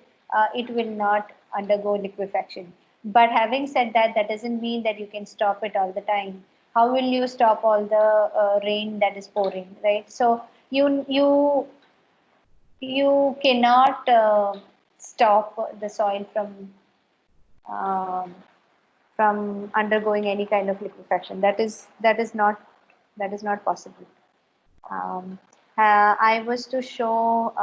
Speaker 1: it will not undergo liquefaction. But having said that, that doesn't mean that you can stop it all the time. How will you stop all the rain that is pouring, right? So you cannot stop the soil from undergoing any kind of liquefaction. That is not possible. I was to show.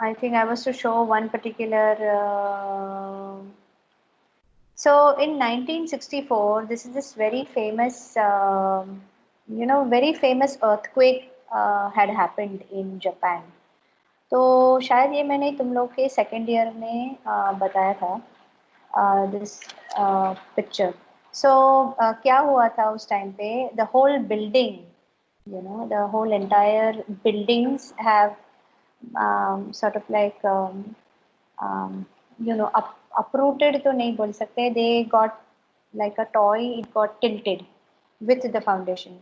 Speaker 1: I think I was to show one particular. So in 1964, this is this very famous, very famous earthquake had happened in Japan. तो शायद ये मैंने तुम लोग के second year में बताया था दिस पिक्चर. सो क्या हुआ था उस टाइम पे, the whole building, you know, the whole entire buildings have sort of like you know, uprooted तो नहीं बोल सकते, they got like a toy, it got tilted with the foundation.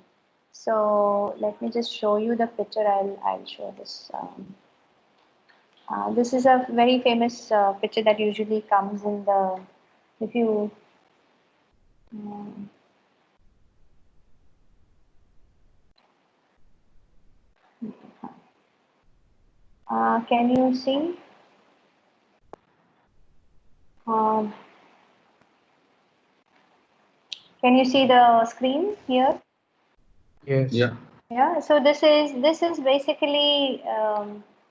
Speaker 1: So let me just show you the picture. I'll show this. This is a very famous picture that usually comes in the, if you can you see? Um, can you see the screen here?
Speaker 2: Yes.
Speaker 4: Yeah.
Speaker 1: Yeah, so this is basically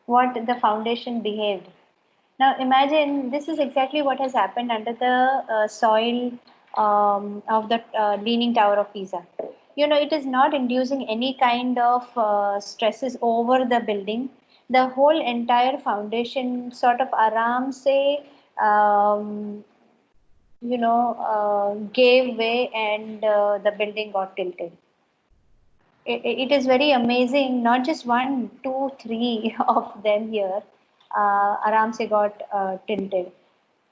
Speaker 1: what the foundation behaved. Now imagine this is exactly what has happened under the soil of the Leaning Tower of Pisa. You know, it is not inducing any kind of stresses over the building. The whole entire foundation sort of aram se you know gave way, and the building got tilted. It is very amazing. Not just one, two, three of them here. Aram se got tilted.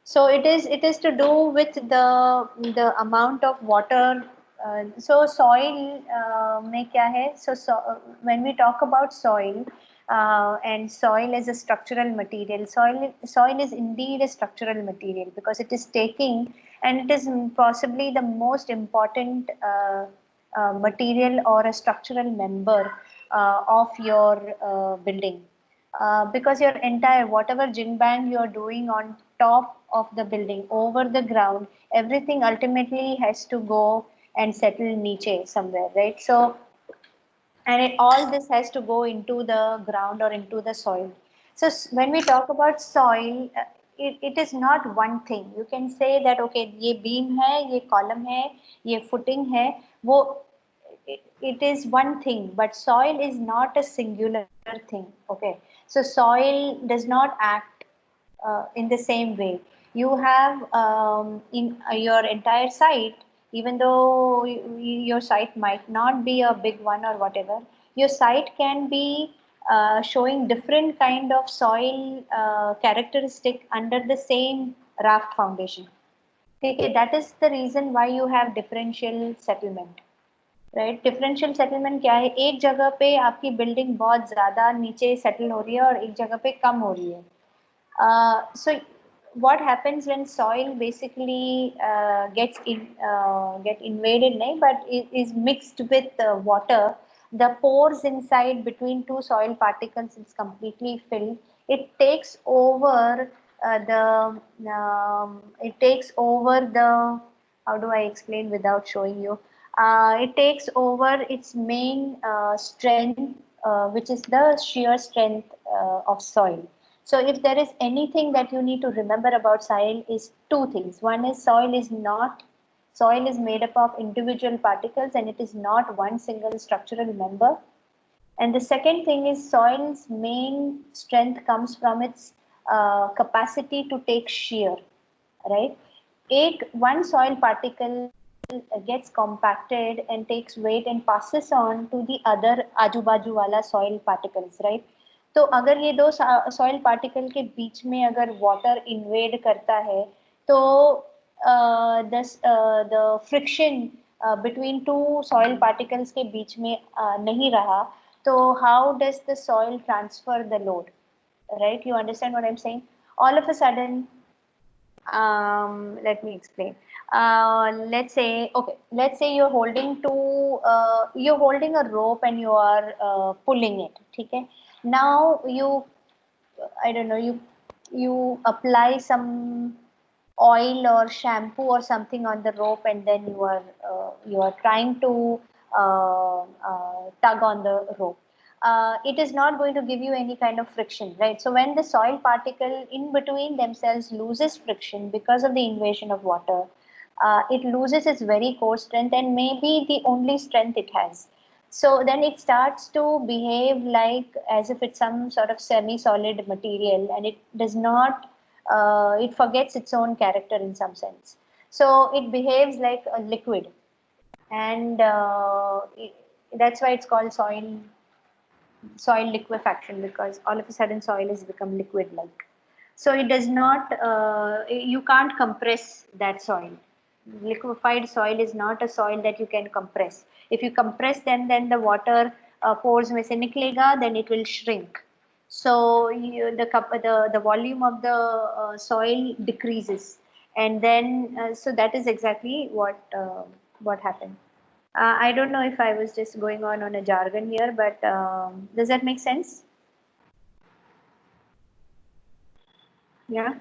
Speaker 1: So it is to do with the amount of water. So soil में क्या है? So when we talk about soil and soil as a structural material, soil is indeed a structural material because it is taking, and it is possibly the most important material or a structural member of your building. Because your entire, whatever jinbang you are doing on top of the building, over the ground, everything ultimately has to go and settle niche somewhere, right? So, and all this has to go into the ground or into the soil. So when we talk about soil, it is not one thing. You can say that okay, ये beam है, ये column है, ये footing है, वो it is one thing, but soil is not a singular thing. Okay, so soil does not act in the same way. You have in your entire site, even though your site might not be a big one or whatever, your site can be showing different kind of soil characteristic under the same raft foundation. Okay, that is the reason why you have differential settlement. Right, differential settlement क्या है? एक जगह पे आपकी building बहुत ज़्यादा नीचे settle हो रही है और एक जगह पे कम हो रही है. So what happens when soil basically get invaded, nahi, but is mixed with water, the pores inside between two soil particles is completely filled. It takes over it takes over the, how do I explain without showing you? It takes over its main strength, which is the shear strength of soil. So if there is anything that you need to remember about soil is two things. One is soil is made up of individual particles, and it is not one single structural member. And the second thing is soil's main strength comes from its capacity to take shear, right? One soil particle gets compacted and takes weight and passes on to the other आजू बाजू वाला soil particles, right? तो अगर ये दो soil particle के बीच में अगर वाटर इन्वेड करता है तो the friction between two soil particles के बीच में नहीं रहा, तो how does the soil transfer the load, right? You understand what I am saying? All of a sudden, let me explain. Let's say you're holding a rope and you are pulling it, ठीक है? Now I don't know, you apply some oil or shampoo or something on the rope, and then you are trying to tug on the rope. It is not going to give you any kind of friction, right? So when the soil particle in between themselves loses friction because of the invasion of water, it loses its very core strength and maybe the only strength it has. So then it starts to behave like as if it's some sort of semi-solid material, and it does not, it forgets its own character in some sense. So it behaves like a liquid, and that's why it's called soil liquefaction, because all of a sudden soil has become liquid like. So it does not, you can't compress that soil. Liquefied soil is not a soil that you can compress. If you compress, then the water pores में से निकलेगा, then it will shrink. So the volume of the soil decreases, and then so that is exactly what happened. I don't know if I was just going on a jargon here, but does that make sense? Yeah.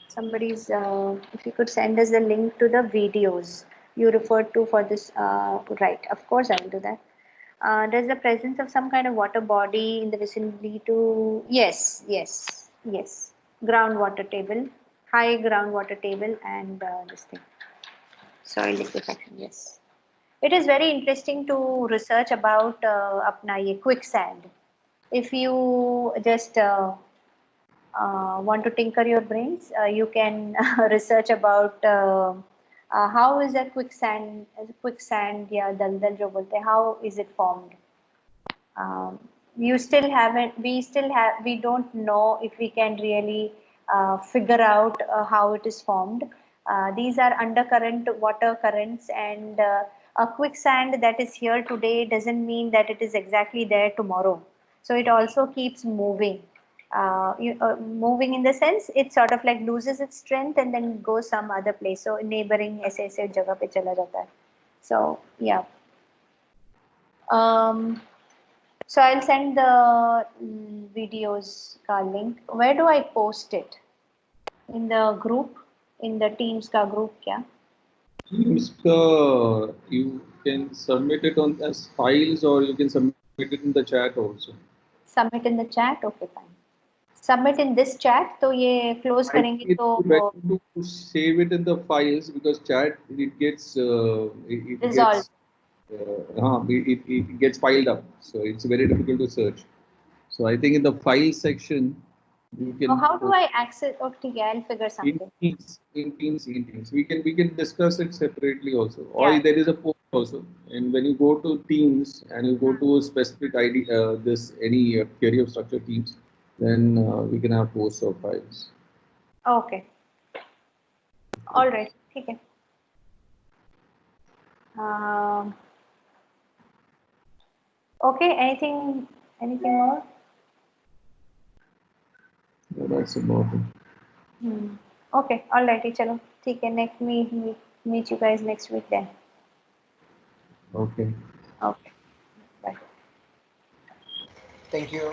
Speaker 1: Somebody's, if you could send us the link to the videos you referred to for this, right? Of course, I will do that. Does the presence of some kind of water body in the vicinity to? Yes, yes, yes. Groundwater table, high groundwater table, and this thing, soil liquefaction. Yes. It is very interesting to research about apna ye quicksand. If you just want to tinker your brains, you can research about how is a quicksand या दलदल जो बोलते हैं, how is it formed. You still haven't, we don't know if we can really figure out how it is formed. These are undercurrent water currents, and a quicksand that is here today doesn't mean that it is exactly there tomorrow. So it also keeps moving. Moving in the sense it sort of like loses its strength and then goes some other place. So neighboring ऐसे ऐसे जगह पे चला जाता है. So yeah. So I'll send the videos ka link. Where do I post it? In the group, in the Teams ka group kya?
Speaker 4: Teams, you can submit it on as files, or you can submit it in the chat also.
Speaker 1: Submit in the chat, okay, fine. Submit in this chat, तो ये close करेंगे
Speaker 4: It's
Speaker 1: तो
Speaker 4: better to save it in the files, because chat it gets
Speaker 1: resolved.
Speaker 4: it gets piled up, so it's very difficult to search. So I think in the file section you can.
Speaker 1: So how do I access? Okay, I'll figure something.
Speaker 4: In Teams, we can discuss it separately also. Or
Speaker 1: Yeah.
Speaker 4: there is a post also, and when you go to Teams and you go to a specific ID, any theory of structure Teams, then we can have posts or files.
Speaker 1: Okay. All right. ठीक है. Okay. Anything more?
Speaker 4: Yeah, that's about it.
Speaker 1: Okay. All righty. चलो. ठीक है. Next meet you guys next week then.
Speaker 4: Okay.
Speaker 1: Okay. Bye.
Speaker 2: Thank you.